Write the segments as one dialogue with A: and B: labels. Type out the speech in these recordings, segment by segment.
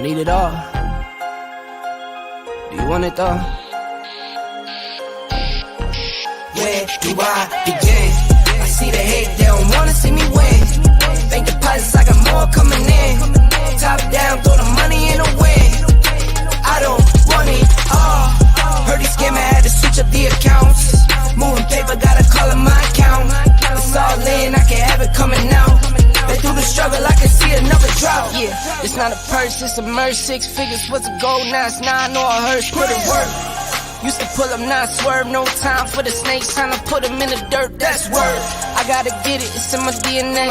A: I need it all. Do you want it though? Where do I begin? I see the hate, they don't wanna see me win. Bank deposits, I got more coming in. Top down, throw the money in the wind. I don't want it all. Heard these scammer had to switch up the accounts. Moving paper, gotta call it my account. It's all in, I can have it coming out. Been through the struggle, I can see another drop. Yeah, it's not a purse, it's a merge. 6 figures was a goal, now it's 9 or a hearse. Put it work. Used to pull up, not swerve. No time for the snakes, trying to put them in the dirt. That's word. I gotta get it, it's in my DNA.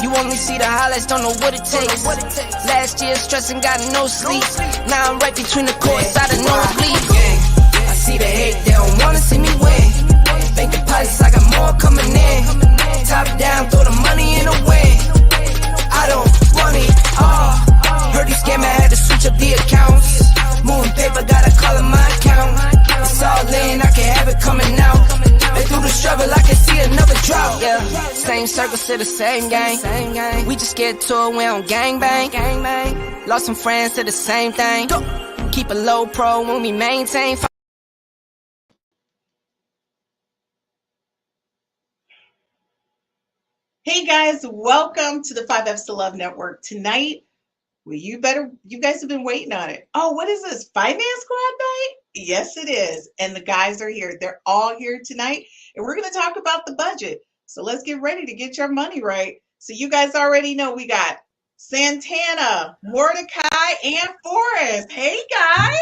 A: You only see the highlights, don't know what it takes. Last year stressing, got no sleep. Now I'm right between the courts, I don't know bleed. I see the hate, they don't wanna see me win. Bank deposits, I got more coming in. Top down, throw the money in the wind. I don't want it all. Heard these scammer had to switch up the accounts. Moving paper, gotta call it my account. It's all in, I can have it coming out. Been through the struggle, I can see another drop. Yeah, same circle, to the same gang. We just get to it, we don't gang bang. Lost some friends to the same thing. Keep a low pro when we maintain.
B: Hey guys, welcome to the 5Fs to Love Network. Tonight, well, you guys have been waiting on it. Oh, what is this? 5-Man Squad night? Yes, it is. And the guys are here. They're all here tonight. And we're going to talk about the budget. So let's get ready to get your money right. So you guys already know we got Santana, Mordecai, and Forrest. Hey guys.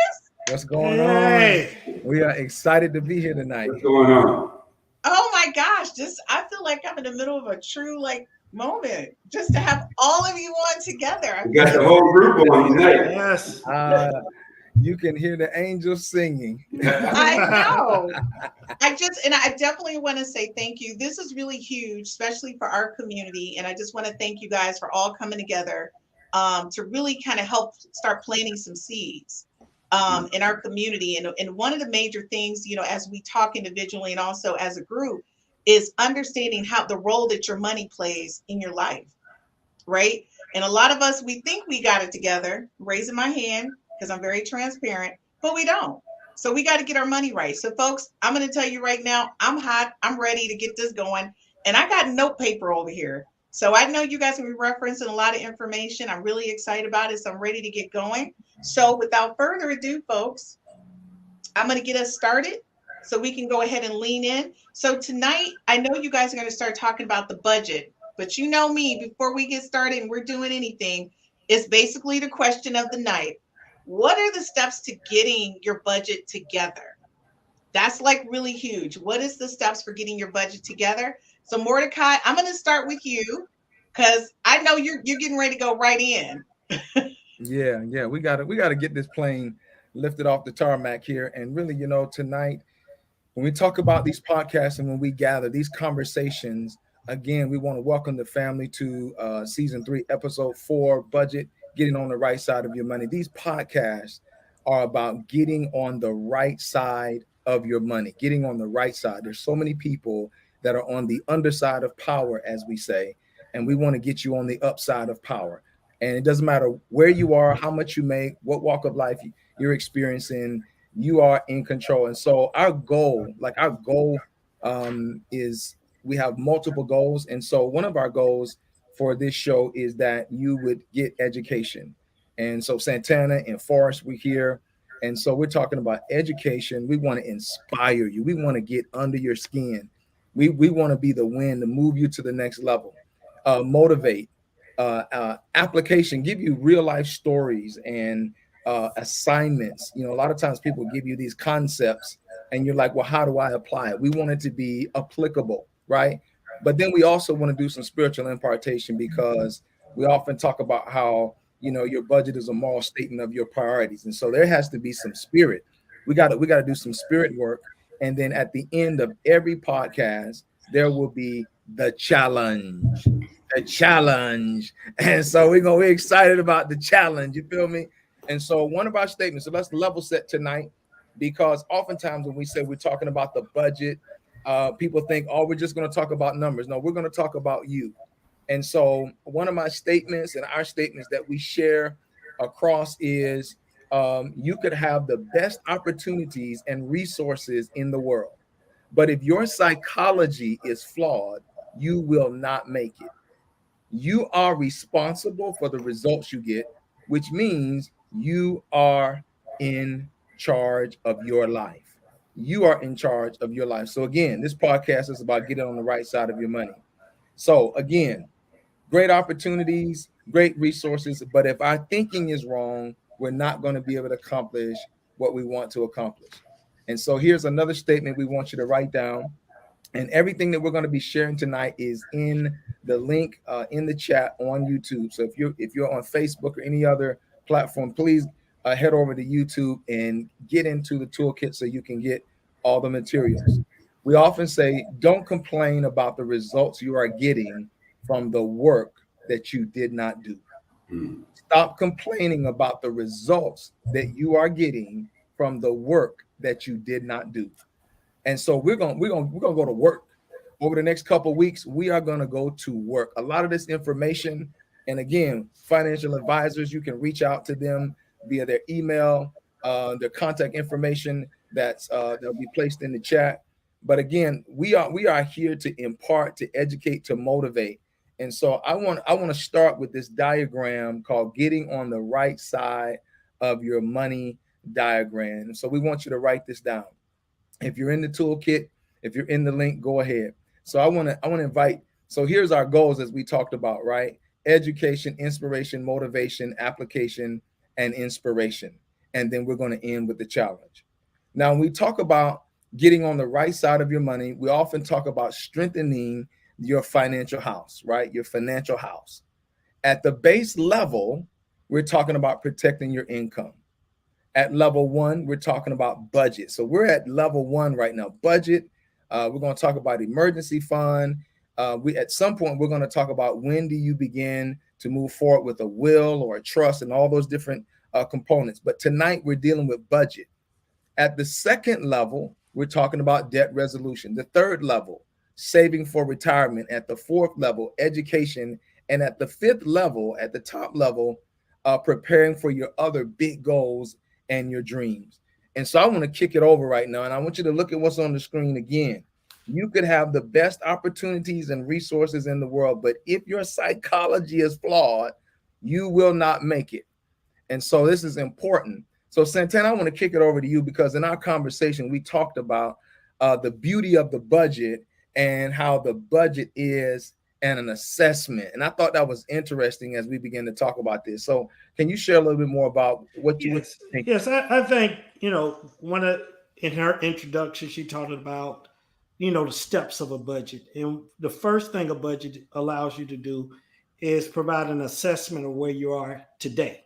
C: What's going on? We are excited to be here tonight.
D: What's going on?
B: Oh my gosh, I feel like I'm in the middle of a true moment just to have all of you on together.
D: We got the whole group on tonight.
C: Yes. You can hear the angels singing.
B: I know. I definitely want to say thank you. This is really huge, especially for our community. And I just want to thank you guys for all coming together to really kind of help start planting some seeds in our community. And one of the major things, as we talk individually and also as a group, is understanding how the role that your money plays in your life, right? And a lot of us, we think we got it together, raising my hand, because I'm very transparent, but we don't. So we got to get our money right. So folks, I'm going to tell you right now, I'm hot. I'm ready to get this going. And I got note paper over here. So I know you guys will be referencing a lot of information. I'm really excited about it. So I'm ready to get going. So without further ado, folks, I'm going to get us started so we can go ahead and lean in. So tonight, I know you guys are going to start talking about the budget, but you know me, before we get started and we're doing anything, it's basically the question of the night. What are the steps to getting your budget together? That's really huge. What is the steps for getting your budget together? So Mordecai, I'm going to start with you because I know you're getting ready to go right in.
C: Yeah. We gotta get this plane lifted off the tarmac here. And really, tonight, when we talk about these podcasts and when we gather these conversations, again, we want to welcome the family to season 3, episode 4, budget, getting on the right side of your money. These podcasts are about getting on the right side of your money, getting on the right side. There's so many people that are on the underside of power, as we say, and we want to get you on the upside of power. And it doesn't matter where you are, how much you make, what walk of life you're experiencing, you are in control. And so our goal is we have multiple goals. And so one of our goals for this show is that you would get education. And so Santana and Forrest, we're here. And so we're talking about education. We want to inspire you. We want to get under your skin. We want to be the wind to move you to the next level, motivate, application, give you real life stories and assignments. A lot of times people give you these concepts and you're like, well, how do I apply it? We want it to be applicable, right? But then we also want to do some spiritual impartation because we often talk about how, your budget is a moral statement of your priorities. And so there has to be some spirit. We got to do some spirit work. And then at the end of every podcast, there will be the challenge. And so we're excited about the challenge. You feel me? And so one of our statements, so let's level set tonight, because oftentimes when we say we're talking about the budget, people think, oh, we're just going to talk about numbers. No, we're going to talk about you. And so one of my statements and our statements that we share across is you could have the best opportunities and resources in the world. But if your psychology is flawed, you will not make it. You are responsible for the results you get, which means you are in charge of your life. You are in charge of your life. So, again, this podcast is about getting on the right side of your money. So, again, great opportunities, great resources. But if our thinking is wrong, we're not going to be able to accomplish what we want to accomplish. And so, here's another statement we want you to write down. And everything that we're going to be sharing tonight is in the link in the chat on YouTube. So if you're on Facebook or any other platform, please head over to YouTube and get into the toolkit so you can get all the materials. We often say, don't complain about the results you are getting from the work that you did not do. Stop complaining about the results that you are getting from the work that you did not do. And so we're gonna go to work over the next couple of weeks. We are gonna go to work. A lot of this information, and again, financial advisors, you can reach out to them via their email, their contact information that'll be placed in the chat. But again, we are here to impart, to educate, to motivate. And so I want to start with this diagram called getting on the right side of your money diagram. So we want you to write this down. If you're in the toolkit, if you're in the link, go ahead. So I want to invite. So here's our goals as we talked about, right? Education, inspiration, motivation, application, and inspiration. And then we're going to end with the challenge. Now, when we talk about getting on the right side of your money, we often talk about strengthening your financial house, right? Your financial house. At the base level, we're talking about protecting your income. At level 1, we're talking about budget. So we're at level 1 right now. Budget. We're going to talk about emergency fund. At some point, we're going to talk about when do you begin to move forward with a will or a trust and all those different components. But tonight, we're dealing with budget. At the second level, we're talking about debt resolution. The third level, saving for retirement. At the fourth level, education. And at the fifth level, at the top level, preparing for your other big goals and your dreams. And so I want to kick it over right now. And I want you to look at what's on the screen again. You could have the best opportunities and resources in the world, but if your psychology is flawed, you will not make it. And so this is important. So Santana, I want to kick it over to you because in our conversation, we talked about the beauty of the budget and how the budget is an assessment. And I thought that was interesting as we begin to talk about this. So can you share a little bit more about what you would think?
E: Yes, I think, in her introduction, she talked about, the steps of a budget. And the first thing a budget allows you to do is provide an assessment of where you are today.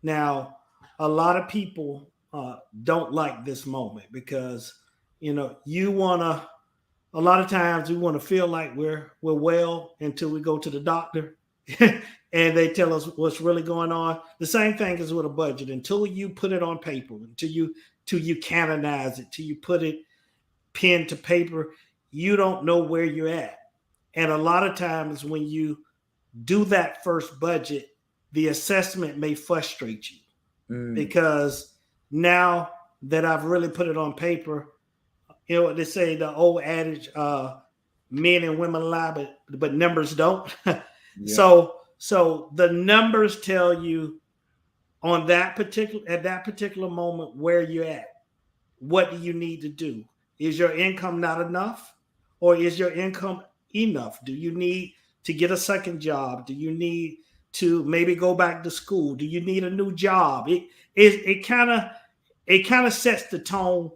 E: Now, a lot of people don't like this moment because, a lot of times we want to feel like we're well until we go to the doctor and they tell us what's really going on. The same thing is with a budget. Until you put it on paper, until you canonize it, till you put it pen to paper, you don't know where you're at. And a lot of times when you do that first budget, the assessment may frustrate you because now that I've really put it on paper, they say the old adage, men and women lie, but numbers don't. Yeah. So the numbers tell you at that particular moment where you're at. What do you need to do? Is your income not enough, or is your income enough? Do you need to get a second job? Do you need to maybe go back to school? Do you need a new job? It kind of sets the tone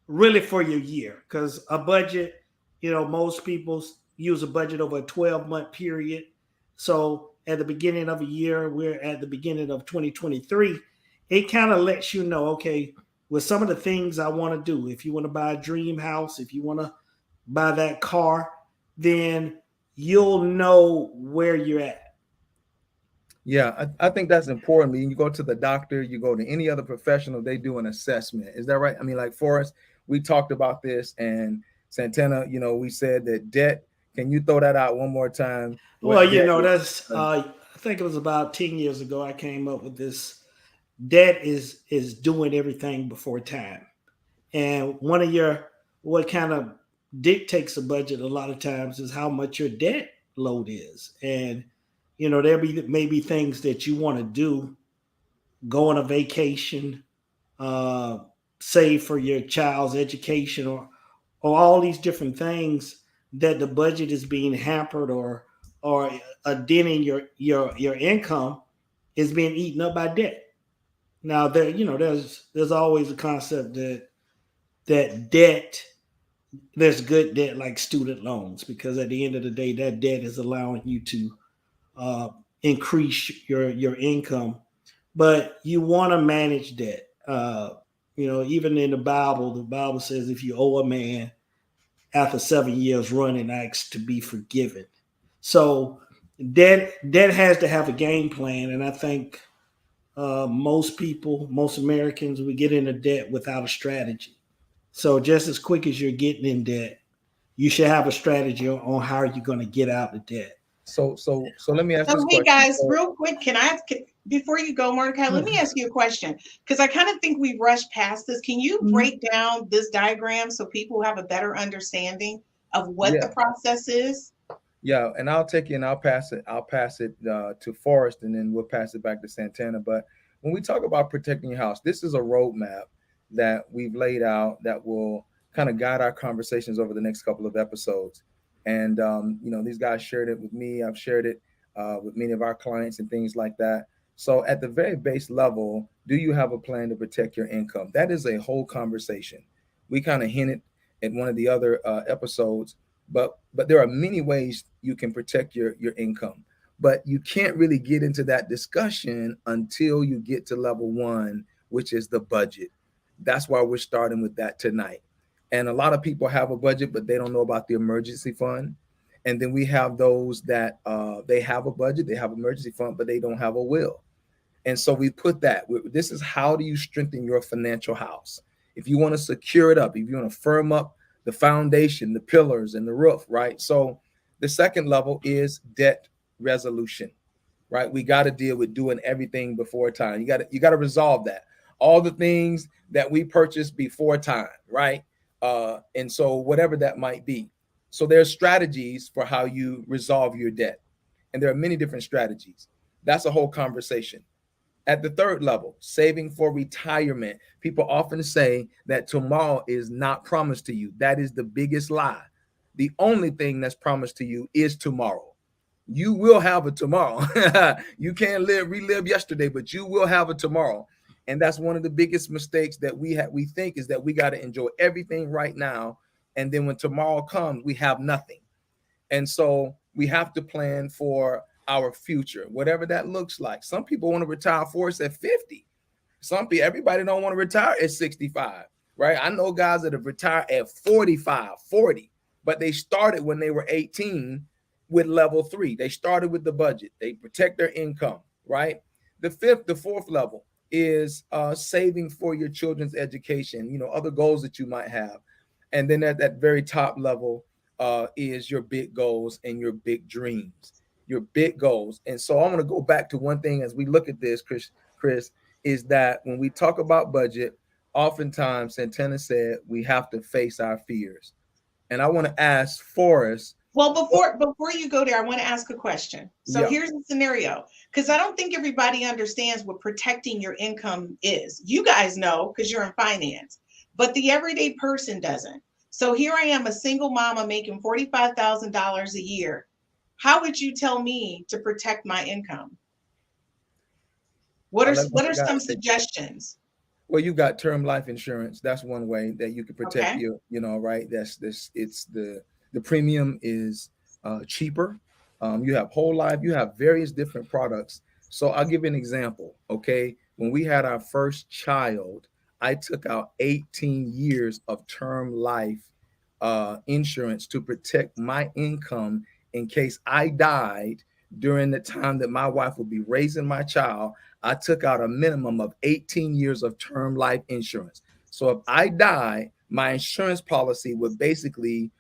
E: really for your year, because a budget, most people use a budget over a 12-month period. So at the beginning of a year, we're at the beginning of 2023. It kind of lets you know, okay, with some of the things I want to do, if you want to buy a dream house, if you want to buy that car, then you'll know where you're at.
C: Yeah, I think that's important. When you go to the doctor, you go to any other professional, they do an assessment. Is that right? I mean, like for us, we talked about this, and Santana, we said that debt. Can you throw that out one more time?
E: Well, that's I think it was about 10 years ago, I came up with this. Debt is doing everything before time. And one of what kind of dictates a budget a lot of times is how much your debt load is. And there may be things that you want to do, go on a vacation, uh, save for your child's education, or all these different things that the budget is being hampered or a dent in your income is being eaten up by debt. Now there's always a concept that debt, there's good debt like student loans, because at the end of the day, that debt is allowing you to increase your income, but you want to manage debt. Even in the Bible says if you owe a man after 7 years running, ask to be forgiven. So debt has to have a game plan, and I think most Americans, we get into debt without a strategy. So just as quick as you're getting in debt, you should have a strategy on how you're going to get out of debt.
C: So let me ask this
B: Hey
C: question.
B: guys, real quick, can I ask, before you go, Mordecai, let me ask you a question, because I kind of think we rushed past this. Can you break down this diagram so people have a better understanding of what the process is?
C: Yeah, and I'll take it and I'll pass it to Forrest, and then we'll pass it back to Santana. But when we talk about protecting your house, this is a roadmap that we've laid out that will kind of guide our conversations over the next couple of episodes. And these guys shared it with me. I've shared it with many of our clients and things like that. So at the very base level, do you have a plan to protect your income? That is a whole conversation. We kind of hinted at one of the other episodes, but there are many ways you can protect your income. But you can't really get into that discussion until you get to level one, which is the budget. That's why we're starting with that tonight. And a lot of people have a budget, but they don't know about the emergency fund. And then we have those that they have a budget, they have emergency fund, but they don't have a will. And so we put that. This is how do you strengthen your financial house? If you want to secure it up, if you want to firm up the foundation, the pillars, and the roof, right? So the second level is debt resolution, right? We got to deal with doing everything before time. You got to resolve that. All the things that we purchased before time, right? And so whatever that might be. So there's strategies for how you resolve your debt. And there are many different strategies. That's a whole conversation. At the third level, saving for retirement. People often say that tomorrow is not promised to you. That is the biggest lie. The only thing that's promised to you is tomorrow. You will have a tomorrow. You can't relive yesterday, but you will have a tomorrow. And that's one of the biggest mistakes that we think is that we got to enjoy everything right now. And then when tomorrow comes, we have nothing. And so we have to plan for our future, whatever that looks like. Some people want to retire for us at 50. Everybody don't want to retire at 65, right? I know guys that have retired at 45, 40, but they started when they were 18 with level 3. They started with the budget. They protect their income, right? The fourth level is saving for your children's education, other goals that you might have. And then at that very top level is your big goals and your big dreams, your big goals. And so I'm going to go back to one thing as we look at this, Chris, is that when we talk about budget, oftentimes Santana said we have to face our fears. And I want to ask Forrest.
B: Well, before you go there, I want to ask a question. So here's the scenario, because I don't think everybody understands what protecting your income is. You guys know because you're in finance, but the everyday person doesn't. So here I am, a single mama making $45,000 a year. How would you tell me to protect my income? What are some suggestions?
C: Well, you got term life insurance. That's one way that you can protect your, right? That's this. It's the premium is cheaper. You have whole life. You have various different products. So I'll give you an example. Okay, when we had our first child, I took out 18 years of term life insurance to protect my income in case I died during the time that my wife would be raising my child. I took out a minimum of 18 years of term life insurance. So if I die, my insurance policy would basically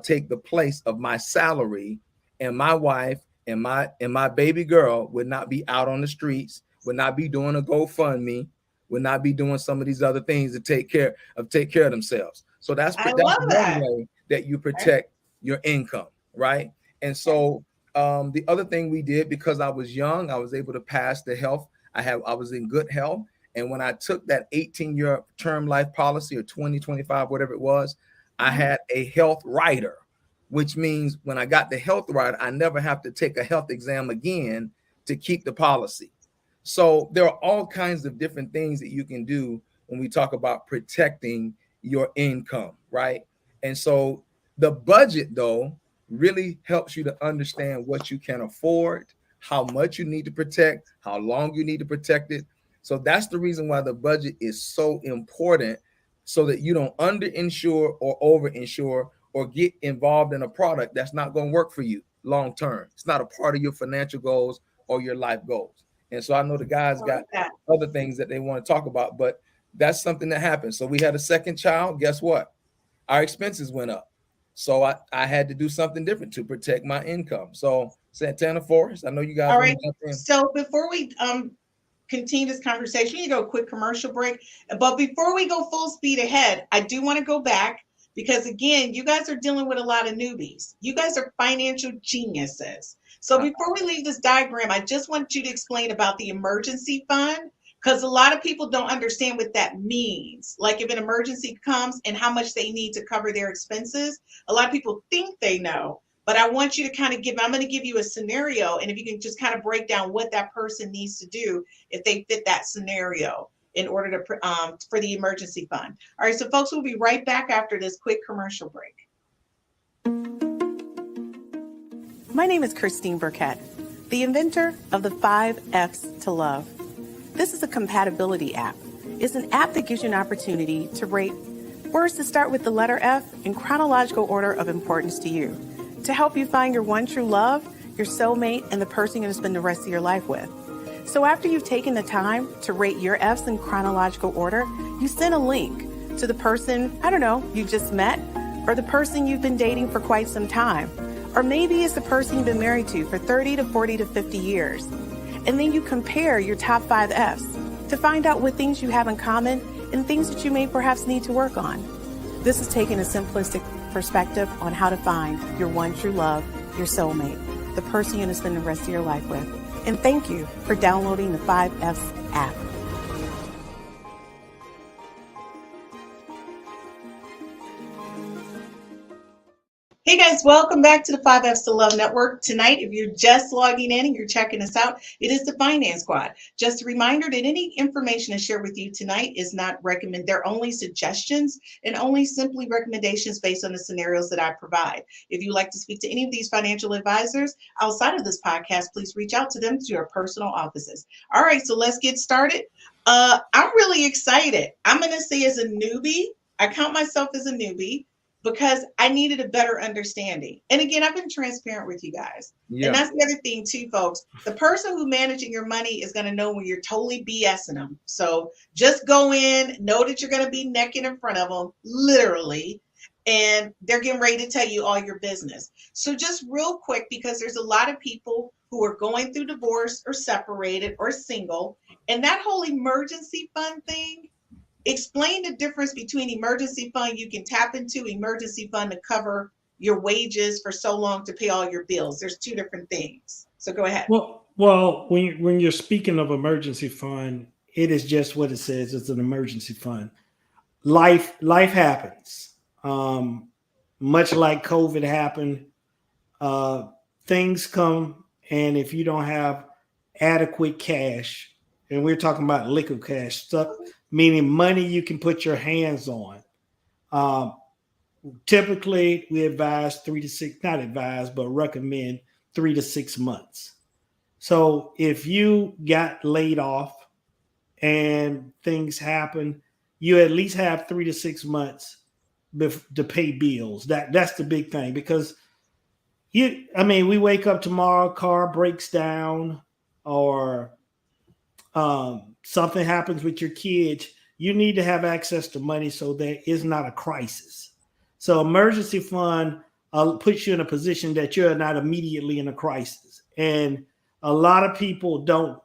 C: take the place of my salary, and my wife and my baby girl would not be out on the streets, would not be doing a GoFundMe, would not be doing some of these other things to take care of themselves. So that's
B: I
C: one
B: love that.
C: way that you protect your income, right? And so the other thing we did, because I was young, I was able to pass the health. I was in good health. And when I took that 18-year term life policy, or 2025, whatever it was, I had a health rider, which means when I got the health rider, I never have to take a health exam again to keep the policy. So there are all kinds of different things that you can do when we talk about protecting your income, right? And so the budget, though, really helps you to understand what you can afford, how much you need to protect, how long you need to protect it. So that's the reason why the budget is so important, so that you don't underinsure or overinsure or get involved in a product that's not going to work for you long term. It's not a part of your financial goals or your life goals. And so I know the guys got other things that they want to talk about, but that's something that happens. So we had a second child. Guess what? Our expenses went up. So I had to do something different to protect my income. So Santana, Forrest, I know you guys.
B: All right. So before we continue this conversation, you go a quick commercial break. But before we go full speed ahead, I do want to go back, because again, you guys are dealing with a lot of newbies. You guys are financial geniuses. So before we leave this diagram, I just want you to explain about the emergency fund, because a lot of people don't understand what that means. Like if an emergency comes and how much they need to cover their expenses. A lot of people think they know, but I want you to kind of I'm going to give you a scenario. And if you can just kind of break down what that person needs to do if they fit that scenario in order to for the emergency fund. All right, so folks, we'll be right back after this quick commercial break.
F: My name is Christine Burkett, the inventor of the 5 F's to Love. This is a compatibility app. It's an app that gives you an opportunity to rate words that start with the letter F in chronological order of importance to you, to help you find your one true love, your soulmate, and the person you're going to spend the rest of your life with. So after you've taken the time to rate your F's in chronological order, you send a link to the person, I don't know, you just met, or the person you've been dating for quite some time. Or maybe it's the person you've been married to for 30 to 40 to 50 years. And then you compare your top 5 F's to find out what things you have in common and things that you may perhaps need to work on. This is taking a simplistic perspective on how to find your one true love, your soulmate, the person you're going to spend the rest of your life with. And thank you for downloading the 5 F's app.
B: Hey guys, welcome back to the 5 F's to Love Network. Tonight, if you're just logging in and you're checking us out, it is the Finance Squad. Just a reminder that any information I share with you tonight is not recommended. They're only suggestions and only simply recommendations based on the scenarios that I provide. If you'd like to speak to any of these financial advisors outside of this podcast, please reach out to them to your personal offices. All right, so let's get started. I'm really excited. I'm going to say as a newbie, I count myself as a newbie, because I needed a better understanding. And again, I've been transparent with you guys. Yeah. And that's the other thing too, folks. The person who managing your money is going to know when you're totally BSing them. So just go in, know that you're going to be naked in front of them, literally, and they're getting ready to tell you all your business. So just real quick, because there's a lot of people who are going through divorce or separated or single, and that whole emergency fund thing, explain the difference between emergency fund you can tap into, emergency fund to cover your wages for so long to pay all your bills. There's two different things. So go ahead.
E: Well, when you're speaking of emergency fund, it is just what it says. It's an emergency fund. Life happens. Much like COVID happened, things come, and if you don't have adequate cash, and we're talking about liquid cash stuff, meaning money you can put your hands on. Typically, we advise 3 to 6, not advise, but recommend 3 to 6 months. So if you got laid off and things happen, you at least have 3 to 6 months to pay bills. That's the big thing, because we wake up tomorrow, car breaks down, or something happens with your kids, you need to have access to money so there is not a crisis. So emergency fund puts you in a position that you're not immediately in a crisis. And a lot of people don't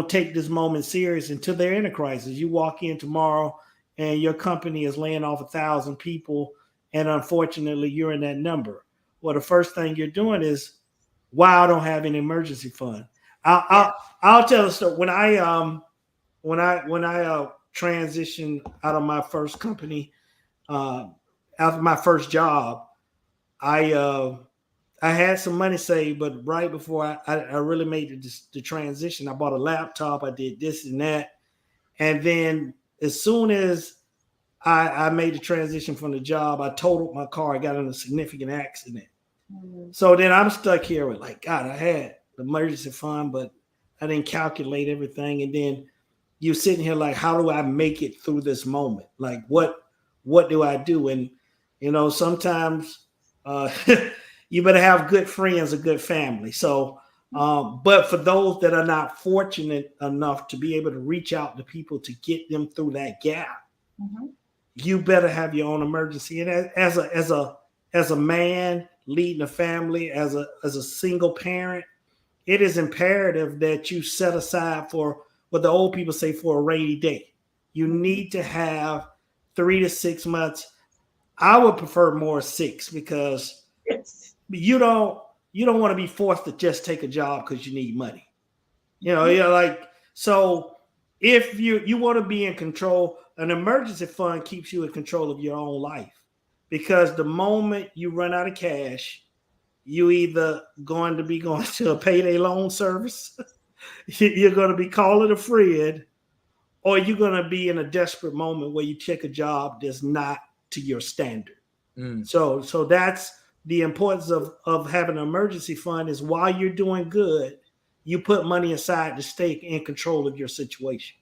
E: take this moment serious until they're in a crisis. You walk in tomorrow and your company is laying off 1,000 people, and unfortunately you're in that number. Well, the first thing you're doing is, wow, I don't have an emergency fund. I'll tell a story. When I transitioned out of my first company, after my first job, I had some money saved, but right before I really made the transition, I bought a laptop. I did this and that, and then as soon as I made the transition from the job, I totaled my car. I got in a significant accident. So then I'm stuck here with like, God, I had the emergency fund, but I didn't calculate everything. And then you're sitting here like, how do I make it through this moment? Like, what do I do? And, sometimes you better have good friends, a good family. So, but for those that are not fortunate enough to be able to reach out to people to get them through that gap, you better have your own emergency. And as a man leading a family, as a single parent, it is imperative that you set aside for what the old people say, for a rainy day. You need to have 3 to 6 months. I would prefer more 6, because you don't want to be forced to just take a job because you need money. So if you want to be in control, an emergency fund keeps you in control of your own life, because the moment you run out of cash, you either going to be going to a payday loan service, you're going to be calling a friend, or you're going to be in a desperate moment where you check a job that's not to your standard. So that's the importance of having an emergency fund, is while you're doing good, you put money aside to stay in control of your situation.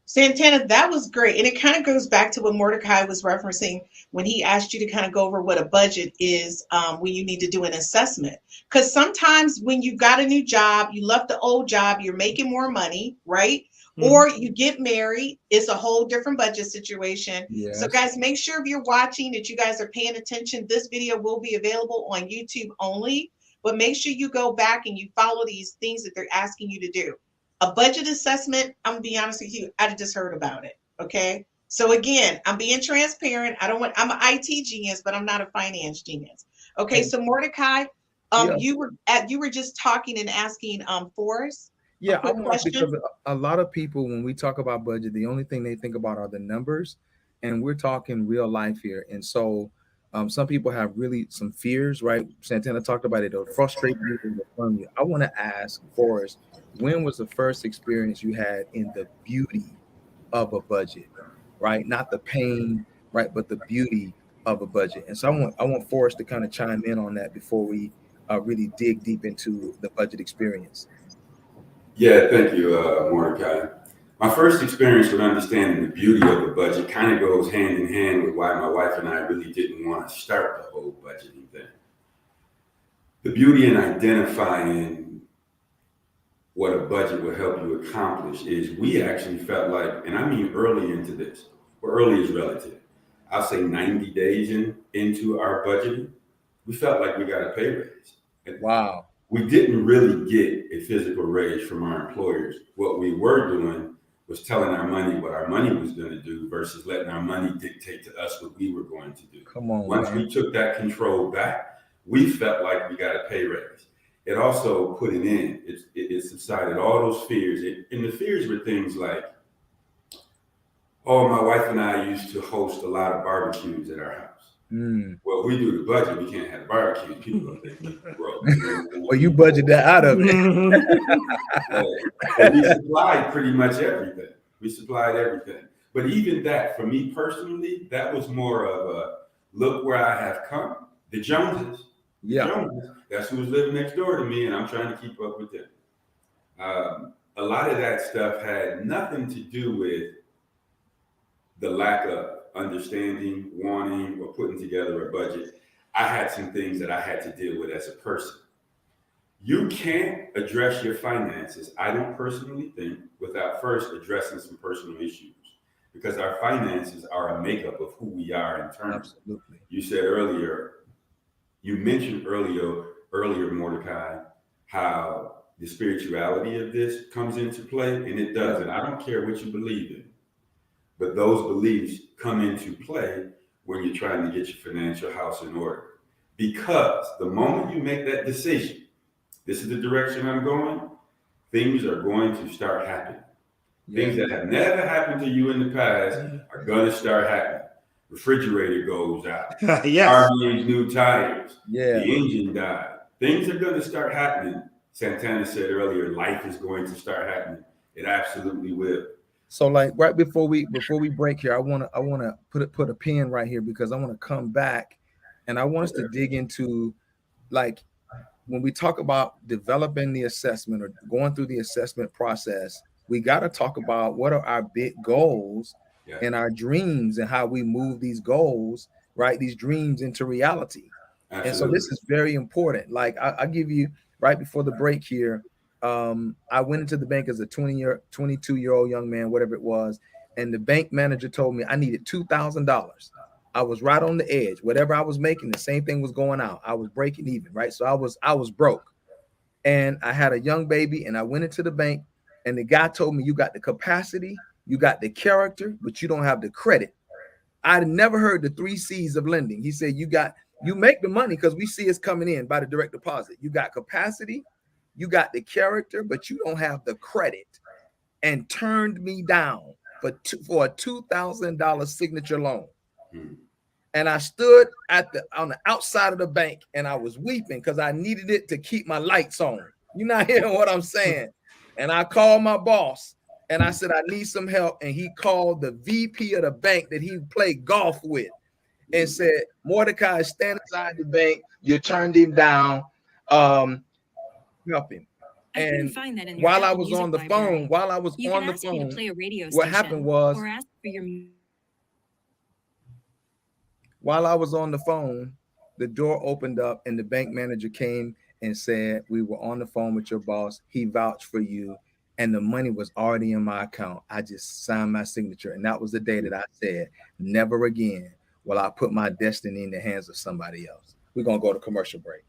B: Santana, that was great. And it kind of goes back to what Mordecai was referencing when he asked you to kind of go over what a budget is when you need to do an assessment. Because sometimes when you got a new job, you left the old job, you're making more money, right? Or you get married, it's a whole different budget situation. Yes. So guys, make sure if you're watching that you guys are paying attention. This video will be available on YouTube only, but make sure you go back and you follow these things that they're asking you to do. A budget assessment, I'm gonna be honest with you, I just heard about it. Okay. So again, I'm being transparent. I'm an IT genius, but I'm not a finance genius. Okay. So Mordecai, you were just talking and asking Forrest.
C: Yeah, I want, because a lot of people, when we talk about budget, the only thing they think about are the numbers, and we're talking real life here. And so some people have really some fears, right? Santana talked about it. It'll frustrate you, it'll affirm you. I want to ask Forrest, when was the first experience you had in the beauty of a budget, right? Not the pain, right, but the beauty of a budget. And so I want Forrest to kind of chime in on that before we really dig deep into the budget experience.
D: Yeah, thank you, Mordecai. My first experience with understanding the beauty of a budget kind of goes hand in hand with why my wife and I really didn't want to start the whole budgeting thing. The beauty in identifying what a budget will help you accomplish is we actually felt like, and I mean early into this, well, early is relative. I'll say 90 days into our budgeting, we felt like we got a pay raise.
C: Wow.
D: We didn't really get a physical raise from our employers. What we were doing was telling our money what our money was going to do versus letting our money dictate to us what we were going to do.
C: Come on,
D: Once we took that control back, we felt like we got a pay raise. It also put an end. It subsided all those fears. And the fears were things like, oh, my wife and I used to host a lot of barbecues at our house. Well, we do the budget, we can't have barbecue. People don't think we're broke.
C: Well, you budget that out of it.
D: We supplied pretty much everything. We supplied everything. But even that, for me personally, that was more of a look where I have come. The Joneses.
C: Yeah.
D: Joneses. That's who was living next door to me, and I'm trying to keep up with them. A lot of that stuff had nothing to do with the lack of understanding, wanting, or putting together a budget. I had some things that I had to deal with as a person. You can't address your finances, I don't personally think, without first addressing some personal issues, because our finances are a makeup of who we are internally.
C: Absolutely.
D: You said earlier, you mentioned earlier, Mordecai, how the spirituality of this comes into play, and it does. And I don't care what you believe in, but those beliefs come into play when you're trying to get your financial house in order. Because the moment you make that decision, this is the direction I'm going, things are going to start happening. Things that have never happened to you in the past are going to start happening. Refrigerator goes out.
E: Yes.
D: Car needs new tires.
C: Yeah.
D: The engine died. Things are going to start happening. Santana said earlier, life is going to start happening. It absolutely will.
C: So, like, right before we break here, I wanna put a pin right here, because I want to come back, and I want us to dig into, like, when we talk about developing the assessment or going through the assessment process, we got to talk about what are our big goals and our dreams, and how we move these goals, right, these dreams into reality. Absolutely. And so this is very important. Like, I give you, right before the break here, I went into the bank as a 22-year-old young man, whatever it was, and the bank manager told me I needed $2,000. I was right on the edge. Whatever I was making, the same thing was going out. I was breaking even, right? So I was broke, and I had a young baby, and I went into the bank, and the guy told me, you got the capacity, you got the character, but you don't have the credit. I'd never heard the 3 C's of lending. He said, you make the money because we see it's coming in by the direct deposit. You got capacity, you got the character, but you don't have the credit, and turned me down for a $2,000 signature loan. And I stood on the outside of the bank, and I was weeping because I needed it to keep my lights on. You're not hearing what I'm saying. And I called my boss, and I said, I need some help. And he called the VP of the bank that he played golf with and said, Mordecai, stand inside the bank. You turned him down. Help him. And while I was on the phone, what happened was, while I was on the phone, the door opened up, and the bank manager came and said, we were on the phone with your boss. He vouched for you, and the money was already in my account. I just signed my signature, and that was the day that I said, never again will I put my destiny in the hands of somebody else. We're going to go to commercial break.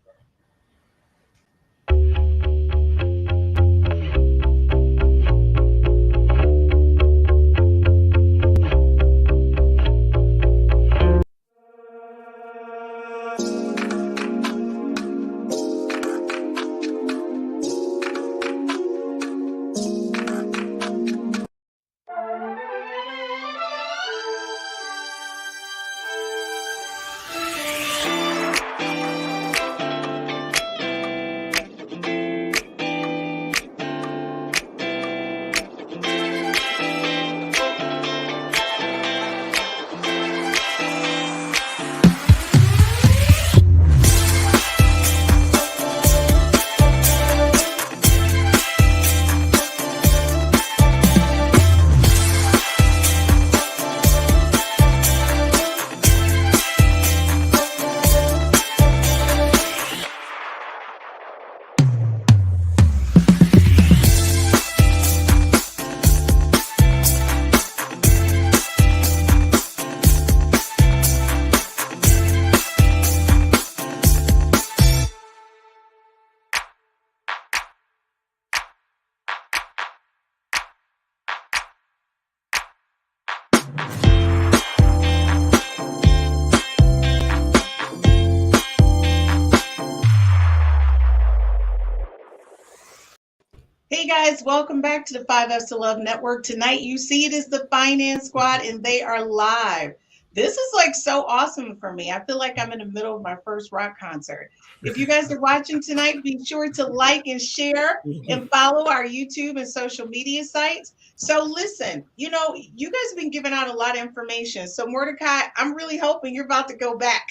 B: Hey guys, welcome back to the 5Fs to Love Network. Tonight you see it is the Finance Squad, and they are live. This is like so awesome for me. I feel like I'm in the middle of my first rock concert. If you guys are watching tonight, be sure to like and share and follow our YouTube and social media sites. So listen, you know, you guys have been giving out a lot of information. So Mordecai, I'm really hoping you're about to go back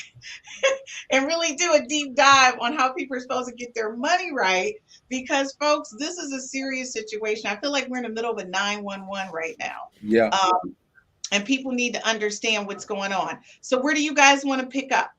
B: and really do a deep dive on how people are supposed to get their money right. Because folks, this is a serious situation. I feel like we're in the middle of a 911 right now.
C: Yeah.
B: And people need to understand what's going on. So where do you guys want to pick up?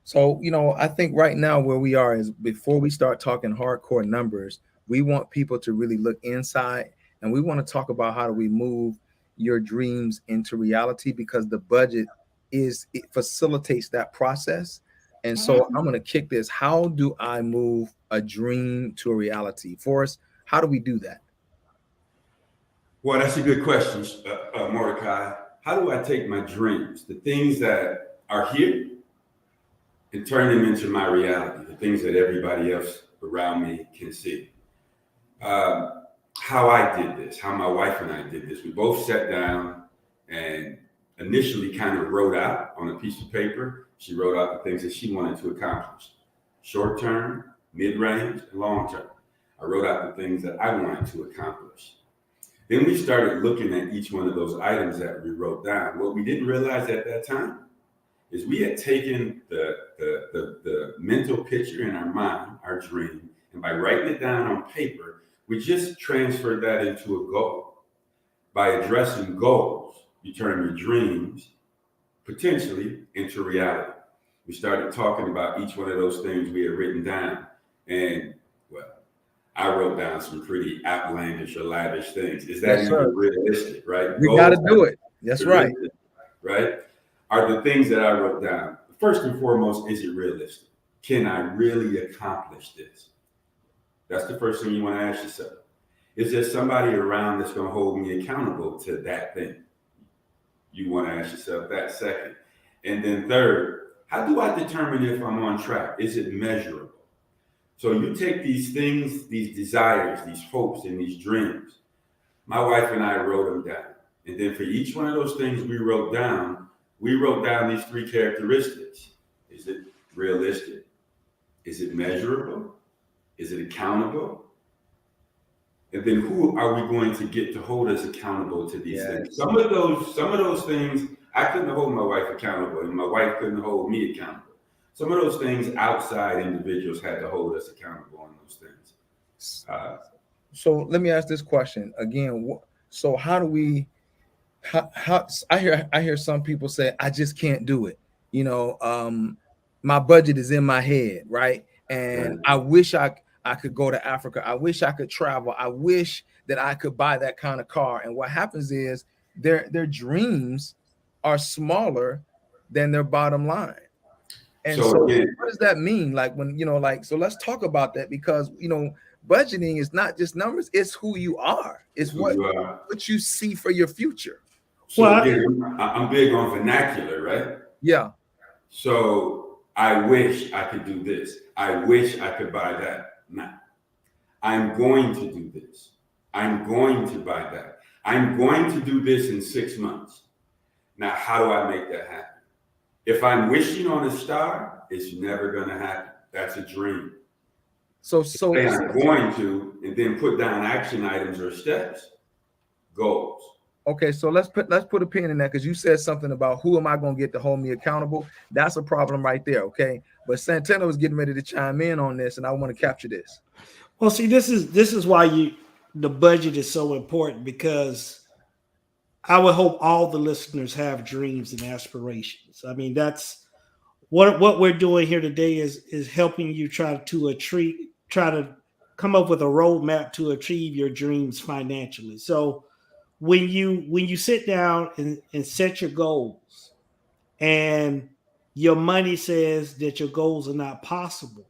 C: So, you know, I think right now where we are is, before we start talking hardcore numbers, we want people to really look inside, and we want to talk about how do we move your dreams into reality, because the budget it facilitates that process. And so I'm going to kick this. How do I move a dream to a reality? Forrest, how do we do that?
D: Well, that's a good question, Mordecai. How do I take my dreams, the things that are here, and turn them into my reality, the things that everybody else around me can see? How I did this, how my wife and I did this. We both sat down and initially kind of wrote out on a piece of paper. She wrote out the things that she wanted to accomplish, short term, mid-range, and long term. I wrote out the things that I wanted to accomplish. Then we started looking at each one of those items that we wrote down. What we didn't realize at that time is we had taken the mental picture in our mind, our dream, and by writing it down on paper, we just transferred that into a goal. By addressing goals, you turn your dreams potentially into reality. We started talking about each one of those things we had written down. And well, I wrote down some pretty outlandish or lavish things. Is that even realistic, right?
C: We got to do it. That's right.
D: Right? Are the things that I wrote down, first and foremost, is it realistic? Can I really accomplish this? That's the first thing you want to ask yourself. Is there somebody around that's going to hold me accountable to that thing? You want to ask yourself that second. And then third, how do I determine if I'm on track? Is it measurable? So you take these things, these desires, these hopes, and these dreams. My wife and I wrote them down. And then for each one of those things we wrote down these three characteristics. Is it realistic? Is it measurable? Is it accountable? And then who are we going to get to hold us accountable to these things? Some of those things, I couldn't hold my wife accountable, and my wife couldn't hold me accountable. Some of those things, outside individuals had to hold us accountable on those things.
C: So let me ask this question again. So how do we? How I hear some people say, I just can't do it. You know, my budget is in my head, right? And I wish I could go to Africa. I wish I could travel. I wish that I could buy that kind of car. And what happens is their dreams are smaller than their bottom line. And so what does that mean? Like when, you know, like, so let's talk about that, because, you know, budgeting is not just numbers. It's who you are. It's what you see for your future.
D: So again, I'm big on vernacular, right?
C: Yeah.
D: So I wish I could do this. I wish I could buy that. Nah. I'm going to do this. I'm going to buy that. I'm going to do this in 6 months. Now, how do I make that happen? If I'm wishing on a star, it's never going to happen. That's a dream.
C: So
D: I'm going to, and then put down action items or steps, goals.
C: Okay, so let's put a pin in that, because you said something about who am I going to get to hold me accountable? That's a problem right there. Okay, but Santana was getting ready to chime in on this, and I want to capture this.
E: Well, see, this is why the budget is so important, because I would hope all the listeners have dreams and aspirations. I mean, that's what we're doing here today is helping you try to come up with a roadmap to achieve your dreams financially. So when you sit down and set your goals, and your money says that your goals are not possible,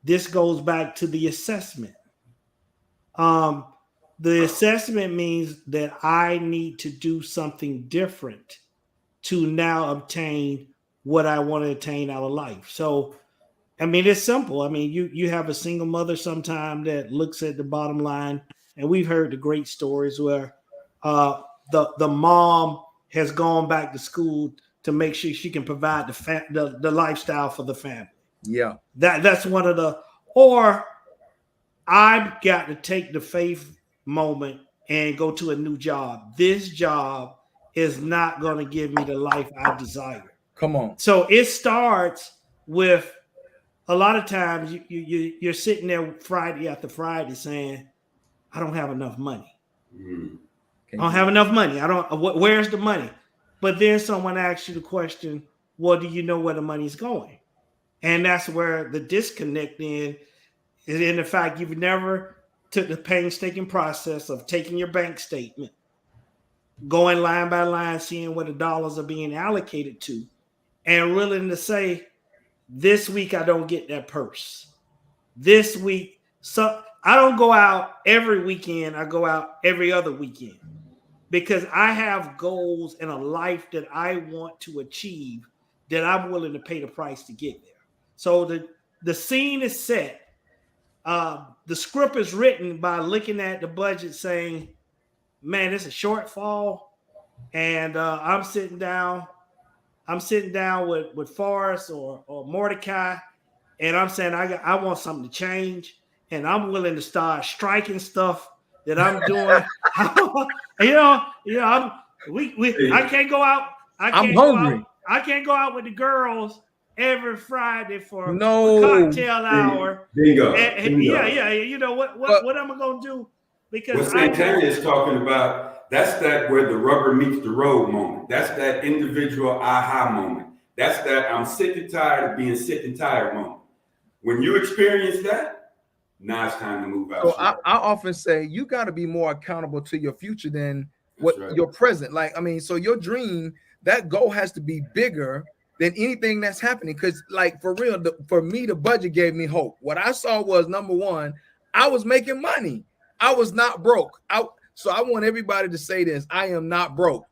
E: this goes back to the assessment. The assessment means that I need to do something different to now obtain what I want to attain out of life. So, I mean, it's simple. I mean, you have a single mother sometime that looks at the bottom line, and we've heard the great stories where the mom has gone back to school to make sure she can provide the lifestyle for the family.
C: Yeah,
E: that's one of the. Or I've got to take the faith moment and go to a new job. This job is not going to give me the life I desire.
C: Come on.
E: So it starts with, a lot of times you're sitting there Friday after Friday saying, I don't have enough money. I don't have enough money. Where's the money? But then someone asks you the question, well, do you know where the money's going? And that's where the disconnect is in the fact you've never took the painstaking process of taking your bank statement, going line by line, seeing where the dollars are being allocated to, and willing to say, this week I don't get that purse. This week, so I don't go out every weekend. I go out every other weekend because I have goals in a life that I want to achieve that I'm willing to pay the price to get there. So the scene is set. The script is written by looking at the budget saying, man, it's a shortfall. And I'm sitting down with Forrest or Mordecai, and I'm saying I want something to change, and I'm willing to start striking stuff that I'm doing. I can't go out. I can't go out with the girls every Friday for cocktail hour.
D: Bingo.
E: Yeah. You know what am I gonna do? Because
D: what Santana is talking about, that's that where the rubber meets the road moment. That's that individual aha moment. That's that I'm sick and tired of being sick and tired moment. When you experience that, now it's time to move out.
C: So I often say you got to be more accountable to your future than your present. Like, I mean, so your dream, that goal has to be bigger than anything that's happening. Because, like, for real, for me, the budget gave me hope. What I saw was, number one, I was making money. I was not broke. So I want everybody to say this: I am not broke.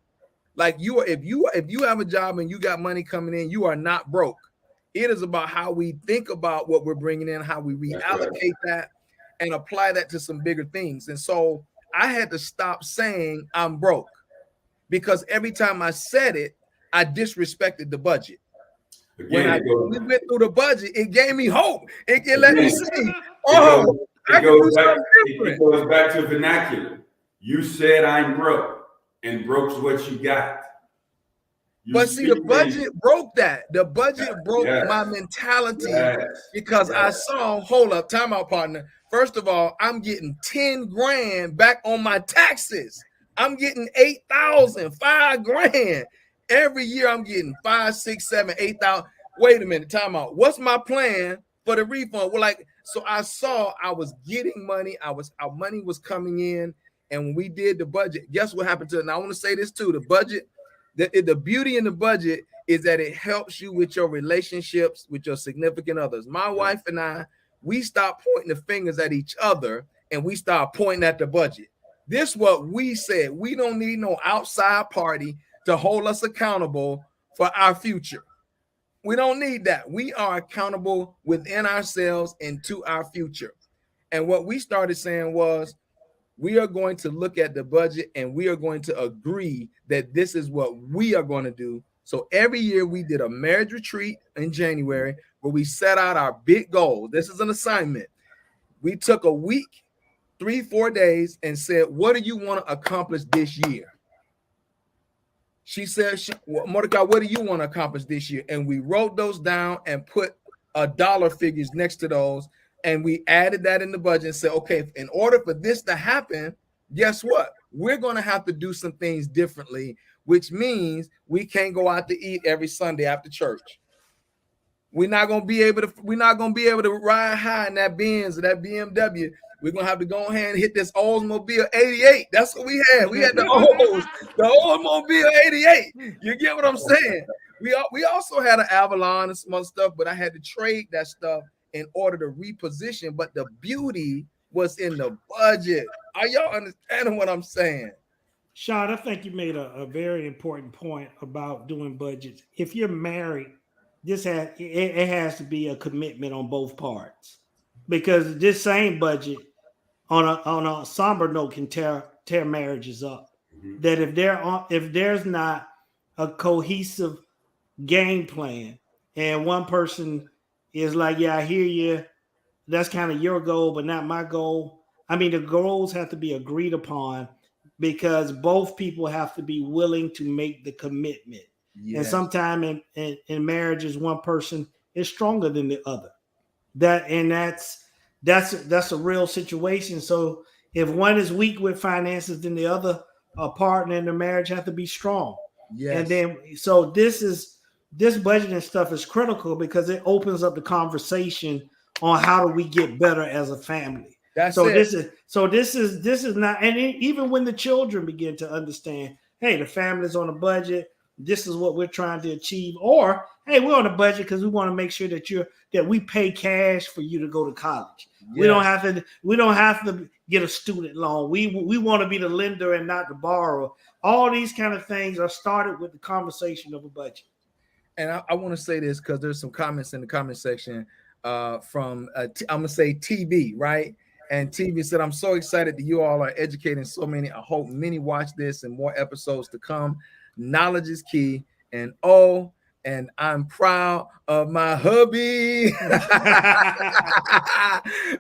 C: Like, you are, if you have a job and you got money coming in, you are not broke. It is about how we think about what we're bringing in, how we reallocate that, and apply that to some bigger things. And so I had to stop saying I'm broke, because every time I said it, I disrespected the budget.
D: Again,
C: we went through the budget, it gave me hope. It let me see.
D: It goes back to vernacular. You said I'm broke, and broke's what you got.
C: But see, the budget broke that. The budget broke my mentality because I saw, hold up, time out, partner. First of all, I'm getting 10 grand back on my taxes. I'm getting 8,000, 5 grand. Every year I'm getting 5, 6, 7, 8,000. Wait a minute, time out. What's my plan for the refund? Well, so I saw I was getting money. Our money was coming in. And when we did the budget, guess what happened to it? And I want to say this too, the budget, the beauty in the budget is that it helps you with your relationships with your significant others. My wife and I, we stopped pointing the fingers at each other and we started pointing at the budget. This is what we said. We don't need no outside party to hold us accountable for our future. We don't need that. We are accountable within ourselves and to our future. And what we started saying was, we are going to look at the budget and we are going to agree that this is what we are going to do. So every year we did a marriage retreat in January where we set out our big goal. This is an assignment. We took a week, 3-4 days, and said, what do you want to accomplish this year? She said, Mordecai, what do you want to accomplish this year? And we wrote those down and put dollar figures next to those. And we added that in the budget and said, okay, in order for this to happen, guess what? We're going to have to do some things differently, which means we can't go out to eat every Sunday after church. We're not going to be able to ride high in that Benz or that BMW. We're going to have to go ahead and hit this Oldsmobile 88. That's what we had. We had the Oldsmobile 88. You get what I'm saying? We also had an Avalon and some other stuff, but I had to trade that stuff in order to reposition. But the beauty was in the budget. Are y'all understanding what I'm saying?
E: Sean, I think you made a very important point about doing budgets. If you're married, it has to be a commitment on both parts, because this same budget on a somber note can tear marriages up. Mm-hmm. That if there's not a cohesive game plan and one person is like, yeah, I hear you, that's kind of your goal, but not my goal. I mean, the goals have to be agreed upon because both people have to be willing to make the commitment. Yes. And sometimes in marriages, one person is stronger than the other. That's a real situation. So if one is weak with finances, then the other partner in the marriage have to be strong. Yes. And then so this budgeting stuff is critical because it opens up the conversation on how do we get better as a family. This is not, and even when the children begin to understand, hey, the family's on a budget, this is what we're trying to achieve. Or, hey, we're on a budget because we want to make sure that we pay cash for you to go to college. Yes. We don't have to get a student loan. We want to be the lender and not the borrower. All these kind of things are started with the conversation of a budget.
C: And I want to say this because there's some comments in the comment section from I'm gonna say TV, right? And TV said, I'm so excited that you all are educating so many. I hope many watch this and more episodes to come. Knowledge is key. And and I'm proud of my hubby.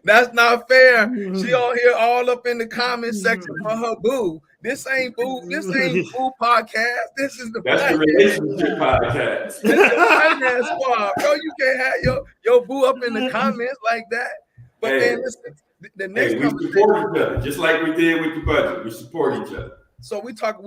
C: That's not fair. She on here all up in the comment section for her boo. This ain't boo podcast. This is the
D: relationship podcast.
C: This is finance squad, bro. You can't have your boo up in the comments like that. But then listen, the next
D: we support each other, just like we did with the budget. We support each other.
C: So we've talked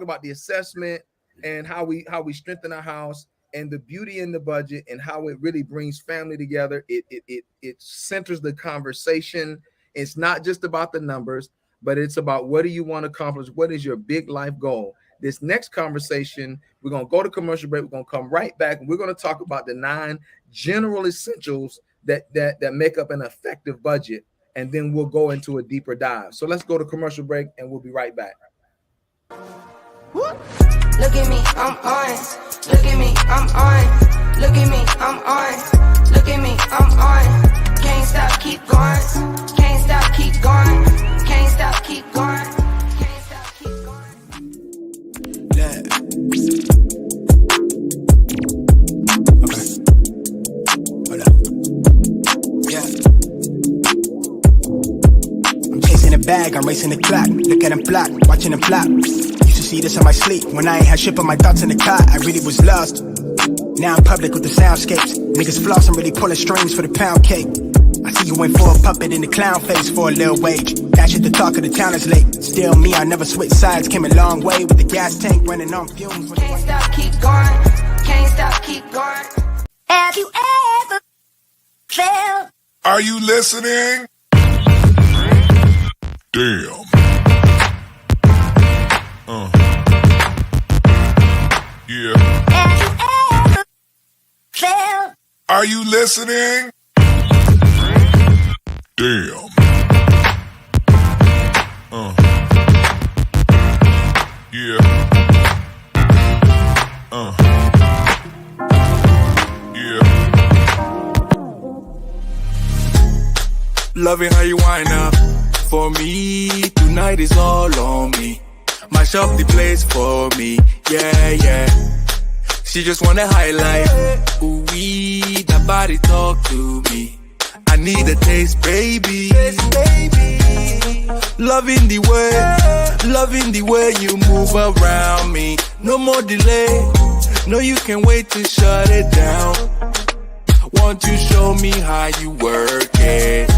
C: about the assessment and how we strengthen our house and the beauty in the budget and how it really brings family together. It centers the conversation. It's not just about the numbers, but it's about what do you want to accomplish? What is your big life goal? This next conversation, we're going to go to commercial break. We're going to come right back and we're going to talk about the 9 general essentials that make up an effective budget. And then we'll go into a deeper dive. So let's go to commercial break and we'll be right back.
A: Look at me, I'm on. Look at me, I'm on. Look at me, I'm on. Look at me, I'm on. Can't stop, keep going. Can't stop, keep going. Can't stop, keep going. Can't stop, keep going.
G: Yeah. Okay. Hold up. Yeah. I'm chasing a bag, I'm racing the clock. Look at him block, watching him flop. See this in my sleep. When I ain't had shit on my thoughts in the car, I really was lost. Now I'm public with the soundscapes. Niggas floss, I'm really pulling strings for the pound cake. I see you went for a puppet in the clown face for a little wage. That shit the talk of the town is late. Still me, I never switch sides. Came a long way with the gas tank running on fumes.
A: Can't stop, keep going. Can't stop, keep going. Have you ever felt?
H: Are you listening? Damn. Yeah.
A: Have you ever felt?
H: Are you listening? Damn. Yeah. Yeah.
G: Loving how you wind up for me. Tonight is all on me. Mash up the place for me, yeah. She just wanna highlight, ooh wee, that body talk to me. I need a taste, baby. Loving the way you move around me. No more delay, no you can't wait to shut it down. Want to show me how you work it.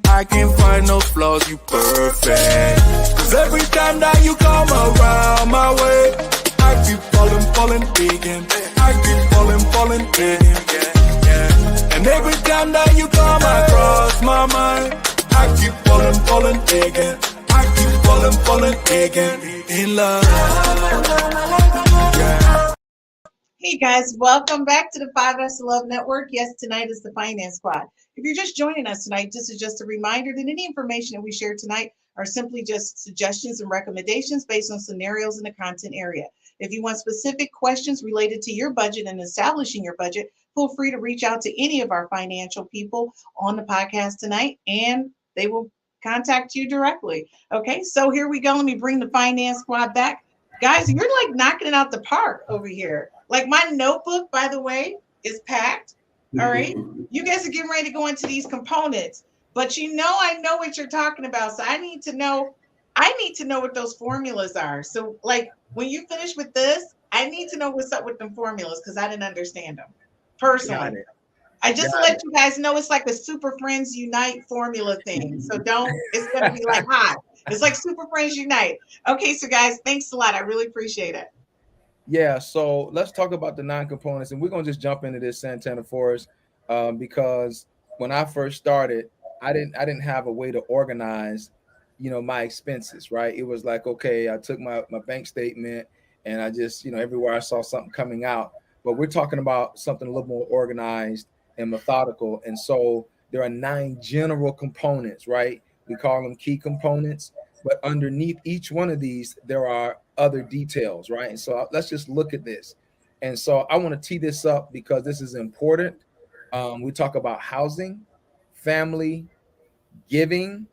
G: I can't find no flaws, you perfect. Cause every time that you come around my way, I keep falling again. I keep falling again. And every time that you come across my mind, I keep falling again. I keep falling again. In love. Yeah.
B: Hey guys, welcome back to the 5S Love Network. Yes, tonight is the Finance Squad. If you're just joining us tonight, this is just a reminder that any information that we share tonight are simply just suggestions and recommendations based on scenarios in the content area. If you want specific questions related to your budget and establishing your budget, feel free to reach out to any of our financial people on the podcast tonight, and they will contact you directly. Okay, so here we go. Let me bring the Finance Squad back. Guys, you're like knocking it out the park over here. Like my notebook, by the way, is packed. All right. You guys are getting ready to go into these components, but I know what you're talking about. So I need to know what those formulas are. So like when you finish with this, I need to know what's up with them formulas because I didn't understand them personally. I just let you guys know it's like a Super Friends Unite formula thing. So it's going to be like hot. It's like Super Friends Unite. Okay. So guys, thanks a lot. I really appreciate it.
C: Yeah, so let's talk about the 9 components, and we're gonna just jump into this Santana Forest because when I first started, I didn't have a way to organize, my expenses. Right? It was like, okay, I took my bank statement, and I just, everywhere I saw something coming out. But we're talking about something a little more organized and methodical. And so there are 9 general components, right? We call them key components, but underneath each one of these, there are other details, right? And so let's just look at this. And so I want to tee this up because this is important. We talk about housing, family, giving,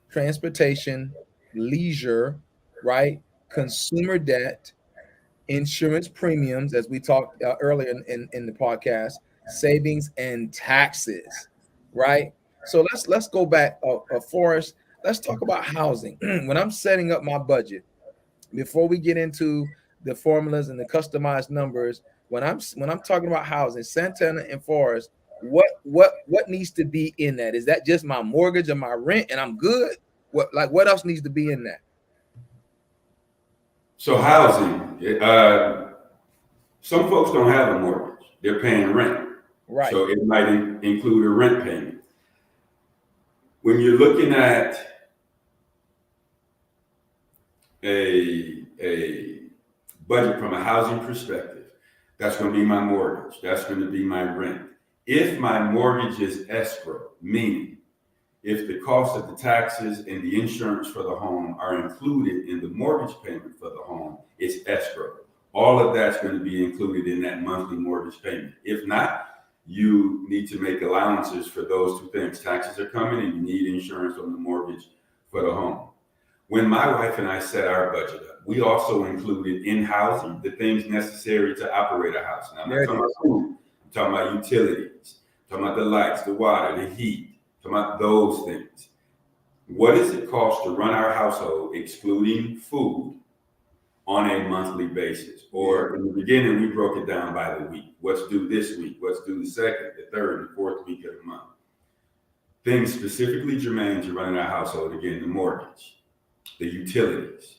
C: transportation, leisure, right? Consumer debt, insurance premiums, as we talked earlier in the podcast, savings and taxes, right? So let's go back, Forrest. Let's talk about housing. When I'm setting up my budget, before we get into the formulas and the customized numbers, when I'm talking about housing, Santana and Forrest, what needs to be in that? Is that just my mortgage or my rent and I'm good? What else needs to be in that?
D: So housing, some folks don't have a mortgage; they're paying rent.
C: Right.
D: So it might include a rent payment. When you're looking at a budget from a housing perspective, that's going to be my mortgage. That's going to be my rent. If my mortgage is escrow, meaning if the cost of the taxes and the insurance for the home are included in the mortgage payment for the home, it's escrow. All of that's going to be included in that monthly mortgage payment. If not, you need to make allowances for those two things. Taxes are coming and you need insurance on the mortgage for the home. When my wife and I set our budget up, we also included in housing the things necessary to operate a house. Now, I'm not talking about food. I'm talking about utilities. I'm talking about the lights, the water, the heat. I'm talking about those things. What does it cost to run our household, excluding food, on a monthly basis? Or in the beginning, we broke it down by the week. What's due this week? What's due the second, the third, and fourth week of the month? Things specifically germane to running our household, again, the mortgage, the utilities.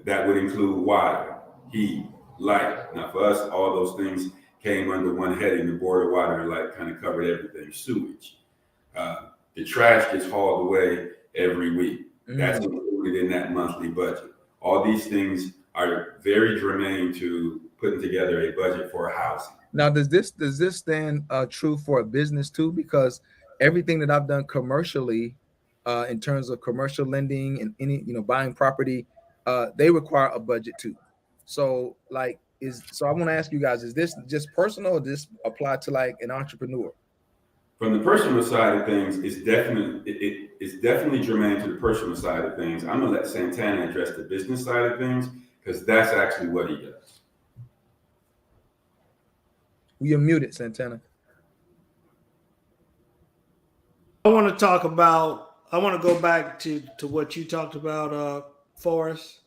D: That would include water, heat, light. Now, for us, all those things came under one heading. The board of water and light kind of covered everything. Sewage. The trash gets hauled away every week. That's included in that monthly budget. All these things are very germane to putting together a budget for housing.
C: Now, does this stand true for a business too? Because everything that I've done commercially, in terms of commercial lending and any buying property, they require a budget too. So I want to ask you guys: is this just personal, or does this apply to like an entrepreneur?
D: From the personal side of things, it's definitely germane to the personal side of things. I'm gonna let Santana address the business side of things because that's actually what he does.
C: You're muted, Santana.
E: I want to go back to what you talked about, Forrest,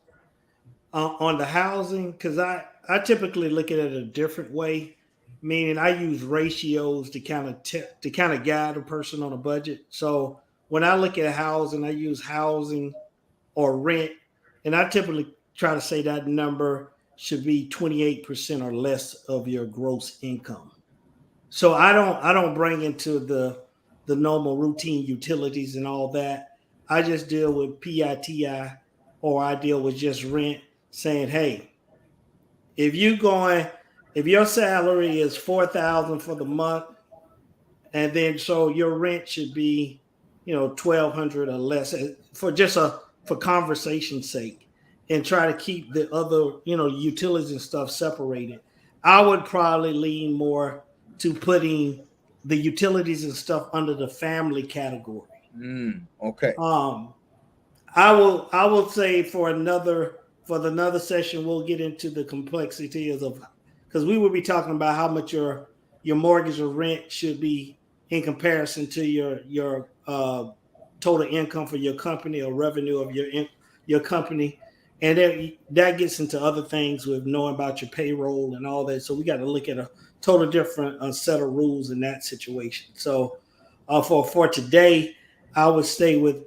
E: on the housing, because I typically look at it a different way. Meaning I use ratios to kind of guide a person on a budget. So when I look at housing, I use housing or rent, and I typically try to say that number should be 28% or less of your gross income. So I don't bring into the normal routine utilities and all that. I just deal with PITI, or I deal with just rent, saying, hey, if your salary is $4,000 for the month, and then so your rent should be, $1,200 or less, for conversation's sake, and try to keep the other, utilities and stuff separated. I would probably lean more to putting the utilities and stuff under the family category.
C: Okay.
E: I will say for another session, we'll get into the complexities of, because we will be talking about how much your mortgage or rent should be in comparison to your total income for your company or revenue of your company, and that gets into other things with knowing about your payroll and all that. So we got to look at a total different set of rules in that situation. So for today, I would stay with.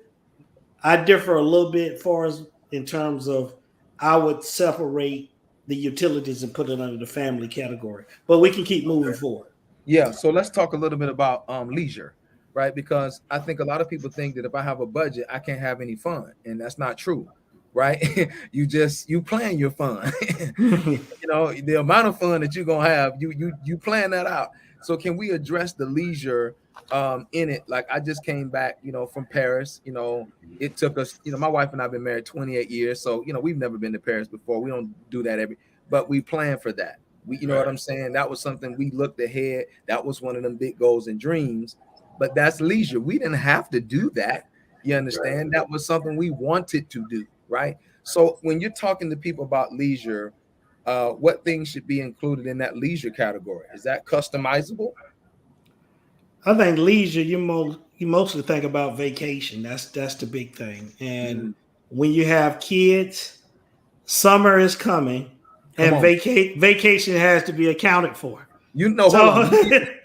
E: I differ a little bit for us in terms of I would separate the utilities and put it under the family category, but we can keep moving forward.
C: Yeah. So let's talk a little bit about leisure, right? Because I think a lot of people think that if I have a budget, I can't have any fun, and that's not true, right? you plan your fun. The amount of fun that you're gonna have, you plan that out. So can we address the leisure in it? Like I just came back, from Paris. It took us, my wife and I've been married 28 years, so we've never been to Paris before. We don't do that but we plan for that. You know what I'm saying? That was something we looked ahead. That was one of them big goals and dreams. But that's leisure. We didn't have to do that. You understand? That was something we wanted to do, right? So when you're talking to people about leisure, what things should be included in that leisure category? Is that customizable?
E: I think leisure, you mostly think about vacation. That's the big thing. And when you have kids, summer is coming, and vacation has to be accounted for.
C: Hold on.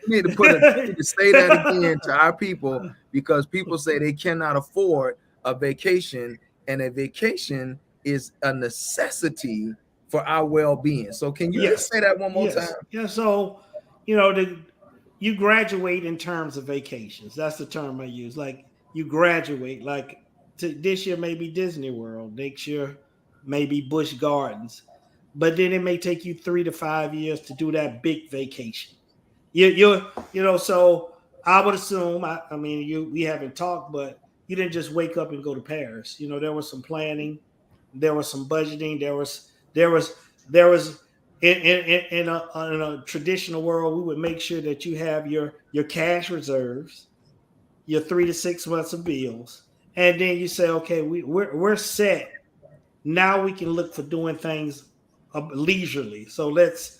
C: You need to say that again to our people, because people say they cannot afford a vacation, and a vacation is a necessity for our well-being. So can you just say that one more time?
E: Yeah. So, you graduate in terms of vacations. That's the term I use. Like you graduate, like this year maybe Disney World, next year maybe Busch Gardens, but then it may take you 3 to 5 years to do that big vacation. So I would assume, we haven't talked, but you didn't just wake up and go to Paris. There was some planning, there was some budgeting, there was in a traditional world, we would make sure that you have your cash reserves, your 3 to 6 months of bills, and then you say, okay, we're set. Now we can look for doing things leisurely. So let's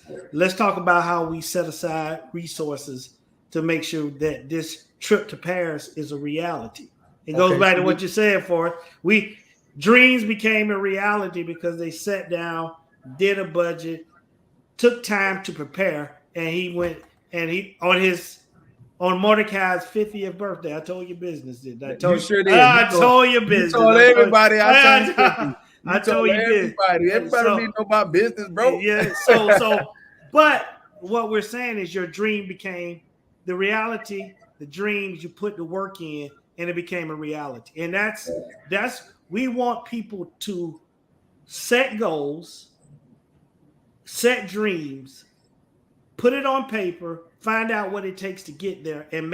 E: talk about how we set aside resources to make sure that this trip to Paris is a reality. It goes back to what you said, for dreams became a reality because they sat down, did a budget, took time to prepare, and he went and on Mordecai's 50th birthday. I told your business, didn't I?
C: You sure did.
E: I told your business.
C: You told everybody.
E: I told you
C: everybody. Everybody need to know about business, bro.
E: Yeah. But what we're saying is your dream became the reality. The dreams, you put the work in, and it became a reality. And that's we want people to set goals, set dreams, put it on paper, find out what it takes to get there, and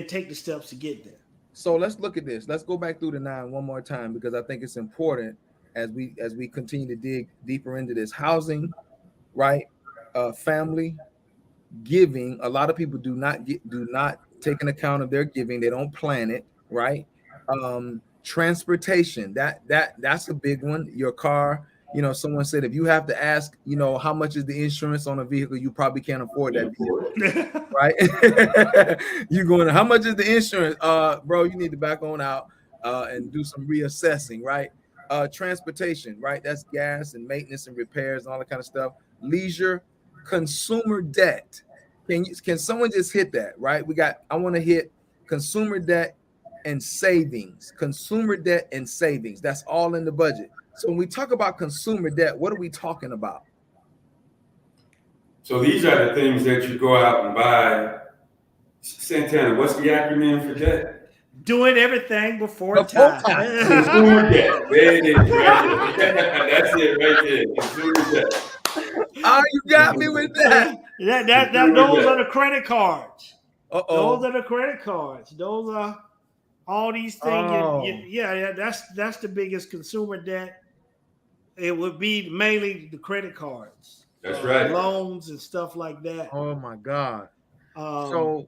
E: take the steps to get there.
C: So let's look at this. Let's go back through the 9 one more time, because I think it's important as we continue to dig deeper into this. Housing, right? Family, giving. A lot of people do not take an account of their giving. They don't plan it, right? Transportation. That's a big one. Your car. Someone said if you have to ask, how much is the insurance on a vehicle, you probably can't afford that vehicle, right? You going, how much is the insurance? Bro, you need to back on out and do some reassessing, right? Transportation, right? That's gas and maintenance and repairs and all that kind of stuff. Leisure, consumer debt. Can someone just hit that, right? I want to hit consumer debt and savings. Consumer debt and savings. That's all in the budget. So when we talk about consumer debt, what are we talking about?
D: So these are the things that you go out and buy. Santana, what's the acronym for debt?
E: Doing everything before time.
D: Consumer debt. There it is, right there. That's it right there. Consumer debt.
C: Oh, you got me with that.
E: Those are the credit cards.
C: Uh-oh.
E: Those are the credit cards. Those are all these things.
C: Oh.
E: That's the biggest consumer debt. It would be mainly the credit cards.
D: That's right.
E: Loans and stuff like that.
C: Oh my God. So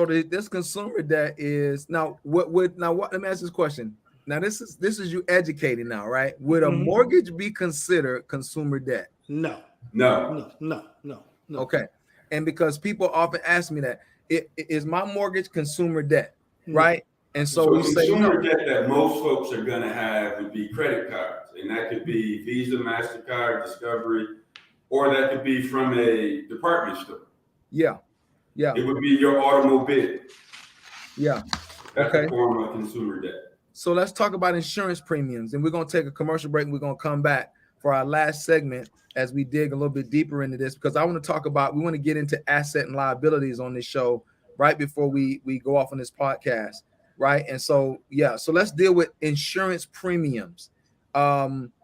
C: this consumer debt is now what? Let me ask this question. Now this is you educating now, right? Would a mortgage be considered consumer debt?
E: No.
C: Okay. And because people often ask me that, is my mortgage consumer debt, right? And so we say
D: consumer debt that most folks are going to have would be credit cards, and that could be Visa, MasterCard, Discovery, or that could be from a department store.
C: Yeah.
D: It would be your automobile.
C: Yeah.
D: That's a form of consumer debt.
C: So let's talk about insurance premiums, and we're going to take a commercial break, and we're going to come back for our last segment as we dig a little bit deeper into this, because we want to get into asset and liabilities on this show right before we go off on this podcast. Right. And so, so let's deal with insurance premiums.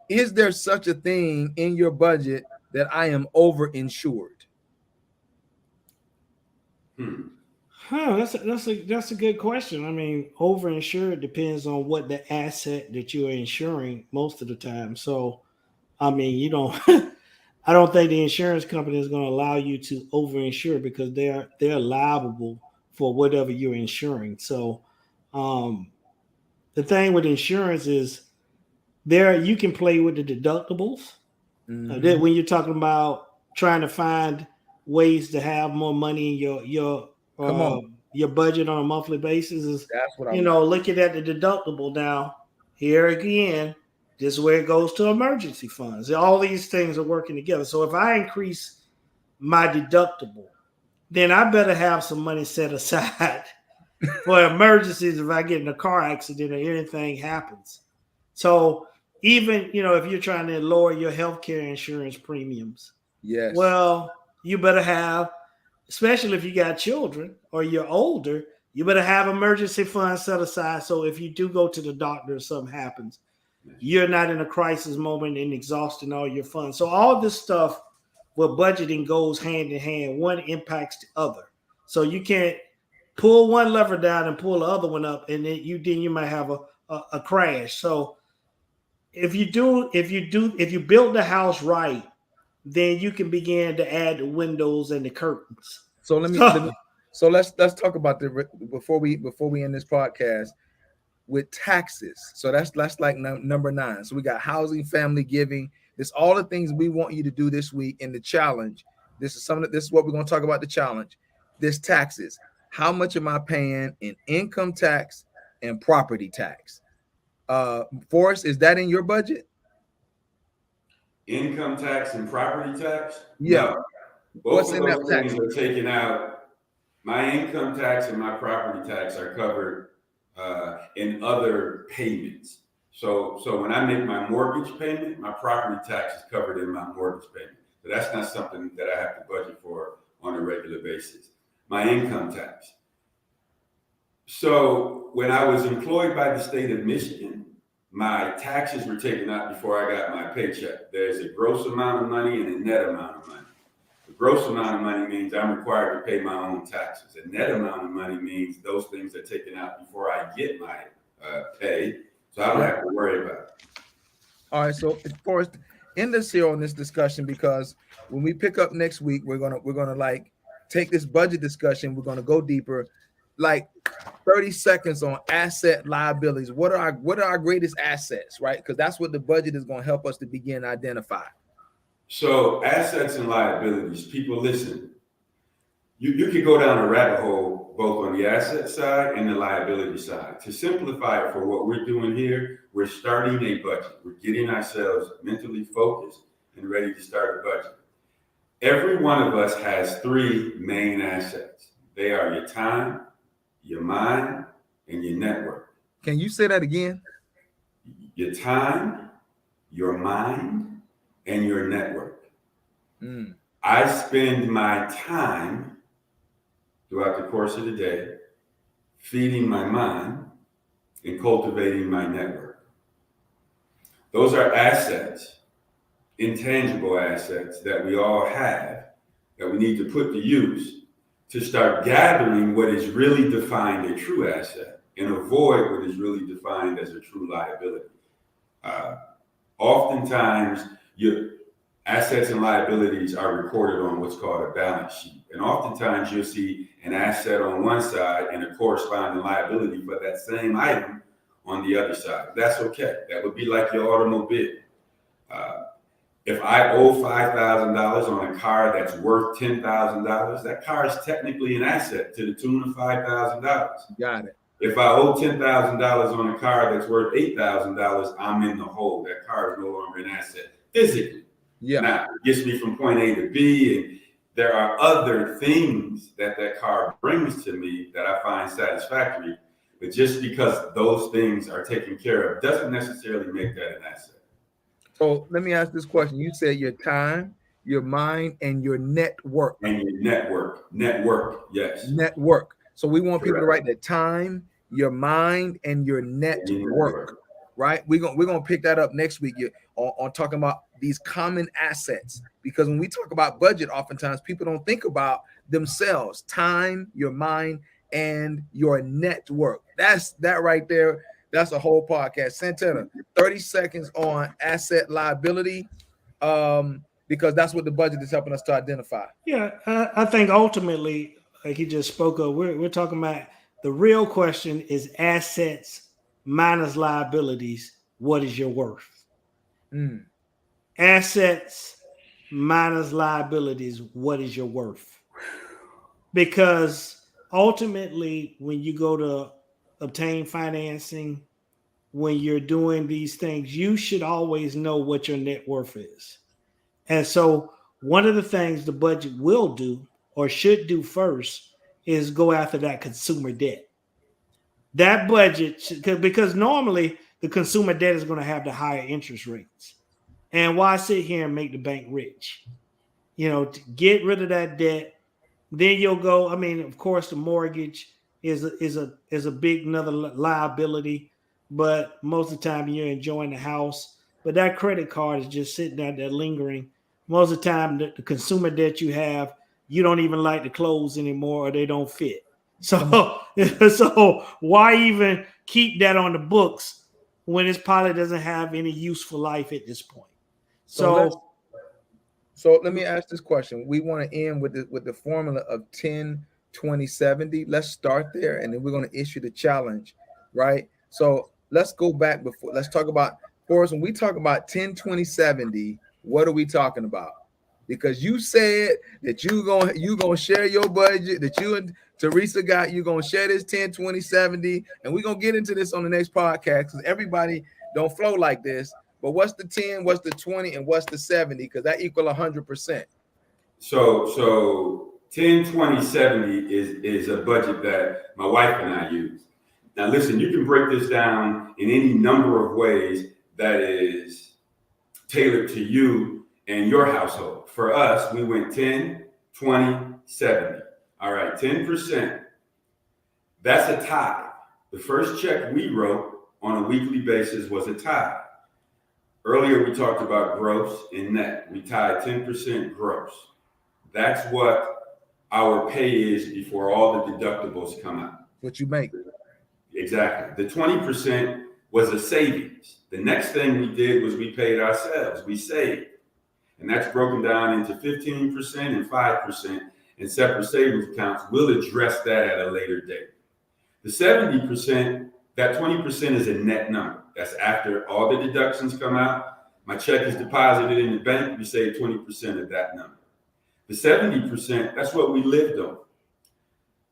C: Is there such a thing in your budget that I am overinsured?
E: That's a good question. I mean, overinsured depends on what the asset that you're insuring most of the time. So, I mean, you don't. I don't think the insurance company is going to allow you to overinsure because they're liable for whatever you're insuring. So, the thing with insurance is there you can play with the deductibles. That when you're talking about trying to find ways to have more money in
C: Come on.
E: your budget on a monthly basis is,
C: That's what I
E: looking at the deductible. Now, here again, this is where it goes to emergency funds. All these things are working together. So if I increase my deductible, then I better have some money set aside for emergencies if I get in a car accident or anything happens. So even, if you're trying to lower your healthcare insurance premiums,
C: Yes.
E: well, you better have, especially if you got children or you're older, you better have emergency funds set aside. So if you do go to the doctor or something happens, you're not in a crisis moment and exhausting all your funds. So all this stuff with budgeting goes hand in hand. One impacts the other. So you can't pull one lever down and pull the other one up, and then you might have a crash. So if you build the house right, then you can begin to add the windows and the curtains.
C: So let's talk about before we end this podcast with taxes. So that's like number 9. So we got housing, family, giving. This all the things we want you to do this week in the challenge. This is what we're going to talk about, the challenge. This taxes. How much am I paying in income tax and property tax? Forrest, is that in your budget?
D: Income tax and property tax?
C: Yeah.
D: No. Both of those things are taken out. My income tax and my property tax are covered in other payments. So when I make my mortgage payment, my property tax is covered in my mortgage payment. So that's not something that I have to budget for on a regular basis. My income tax. So when I was employed by the state of Michigan, my taxes were taken out before I got my paycheck. There's a gross amount of money and a net amount of money. The gross amount of money means I'm required to pay my own taxes. The net amount of money means those things are taken out before I get my pay, so I don't have to worry about it.
C: All right, so Forrest, end this here on this discussion, because when we pick up next week, we're gonna like take this budget discussion. We're gonna go deeper, like 30 seconds on asset liabilities. What are our greatest assets, right? Because that's what the budget is going to help us to begin to identify.
D: So assets and liabilities, people listen. You could go down a rabbit hole both on the asset side and the liability side. To simplify it for what we're doing here, we're starting a budget. We're getting ourselves mentally focused and ready to start a budget. Every one of us has 3 main assets. They are your time, your mind, and your network.
C: Can you say that again?
D: Your time, your mind, and your network. I spend my time throughout the course of the day feeding my mind and cultivating my network. Those are assets, intangible assets that we all have that we need to put to use to start gathering what is really defined a true asset and avoid what is really defined as a true liability. Oftentimes, your assets and liabilities are recorded on what's called a balance sheet. And oftentimes you'll see an asset on one side and a corresponding liability for that same item on the other side. That's okay. That would be like your automobile. If I owe $5,000 on a car that's worth $10,000, that car is technically an asset to the tune of $5,000.
C: Got it.
D: If I owe $10,000 on a car that's worth $8,000, I'm in the hole. That car is no longer an asset physically.
C: Yeah.
D: Now, it gets me from point A to B, and there are other things that car brings to me that I find satisfactory. But just because those things are taken care of doesn't necessarily make that an asset.
C: So let me ask this question. You said your time, your mind, and your network.
D: And your network, yes.
C: Network. So we want people to write the time, your mind, and your network. right? We're gonna pick that up next week on talking about these common assets, because when we talk about budget, oftentimes people don't think about themselves, time, your mind, and your network. That's that right there. That's a whole podcast. Santana, 30 seconds on asset liability, because that's what the budget is helping us to identify.
E: Yeah, I think ultimately, like he just spoke of, we're talking about the real question is assets minus liabilities. What is your worth? Assets minus liabilities. What is your worth? Because ultimately, when you go to obtain financing, when you're doing these things, you should always know what your net worth is. And so one of the things the budget will do or should do first is go after that consumer debt. That budget, because normally the consumer debt is going to have the higher interest rates. And why sit here and make the bank rich? You know, to get rid of that debt, then you'll go. I mean, of course, the mortgage is a big another liability, but most of the time you're enjoying the house. But that credit card is just sitting out there lingering. Most of the time, the consumer debt you have, you don't even like the clothes anymore, or they don't fit. So, so why even keep that on the books when it probably doesn't have any useful life at this point? So
C: let me ask this question. We want to end with the formula of 10, 20, 70. Let's start there, and then we're going to issue the challenge, right? So let's go back before. Let's talk about, Forrest, when we talk about 10, 20, 70, what are we talking about? Because you said that you gonna share your budget, that you and Teresa got, you're gonna share this 10, 20, 70, and we're gonna get into this on the next podcast, because everybody don't flow like this. But what's the 10, what's the 20, and what's the 70? Because that equal 100%.
D: So 10, 20, 70 is a budget that my wife and I use. Now listen, you can break this down in any number of ways that is tailored to you and your household. For us, we went 10, 20, 70. All right, 10%. That's a tithe. The first check we wrote on a weekly basis was a tithe. Earlier, we talked about gross and net. We tied 10% gross. That's what our pay is before all the deductibles come out.
C: What you make.
D: Exactly. The 20% was a savings. The next thing we did was we paid ourselves. We saved. And that's broken down into 15% and 5% in separate savings accounts. We'll address that at a later date. The 70%, that 20% is a net number. That's after all the deductions come out. My check is deposited in the bank. We save 20% of that number. The 70%, that's what we lived on.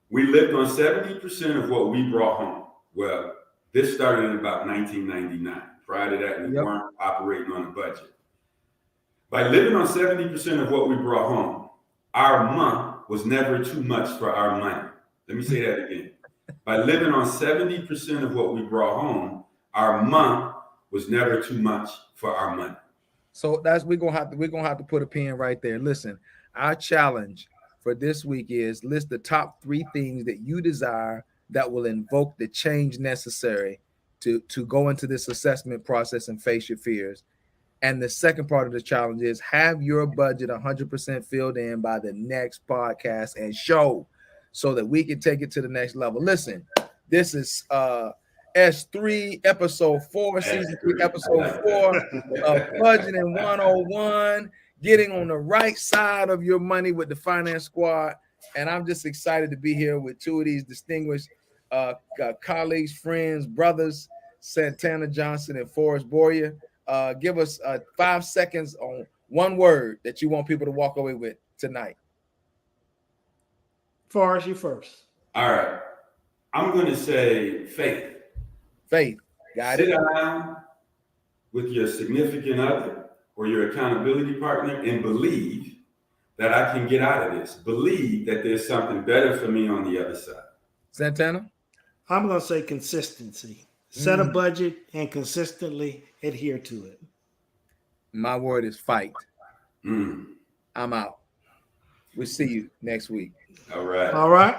D: We lived on 70% of what we brought home. Well, this started in about 1999. Prior to that, we weren't operating on a budget. By living on 70% of what we brought home, our month was never too much for our money. Let me say that again. By living on 70% of what we brought home, our month was never too much for our money.
C: So that's we're gonna have to put a pin right there. Listen, our challenge for this week is list the top 3 things that you desire that will invoke the change necessary to go into this assessment process and face your fears. And the second part of the challenge is have your budget 100% filled in by the next podcast and show, so that we can take it to the next level. Listen, this is S3 episode 4, season 3 episode 4 of Budgeting 101, getting on the right side of your money with the finance squad. And I'm just excited to be here with 2 of these distinguished colleagues, friends, brothers, Santana Johnson and Forrest Boyer. Give us 5 seconds on one word that you want people to walk away with tonight.
E: Forrest, you first.
D: All right. I'm going to say faith.
C: Faith. Got it.
D: Sit down with your significant other or your accountability partner and believe that I can get out of this. Believe that there's something better for me on the other side.
C: Santana?
E: I'm going to say consistency. Set a budget and consistently adhere to it.
C: My word is fight.
D: I'm
C: out. We'll see you next week.
D: All right.
E: All right.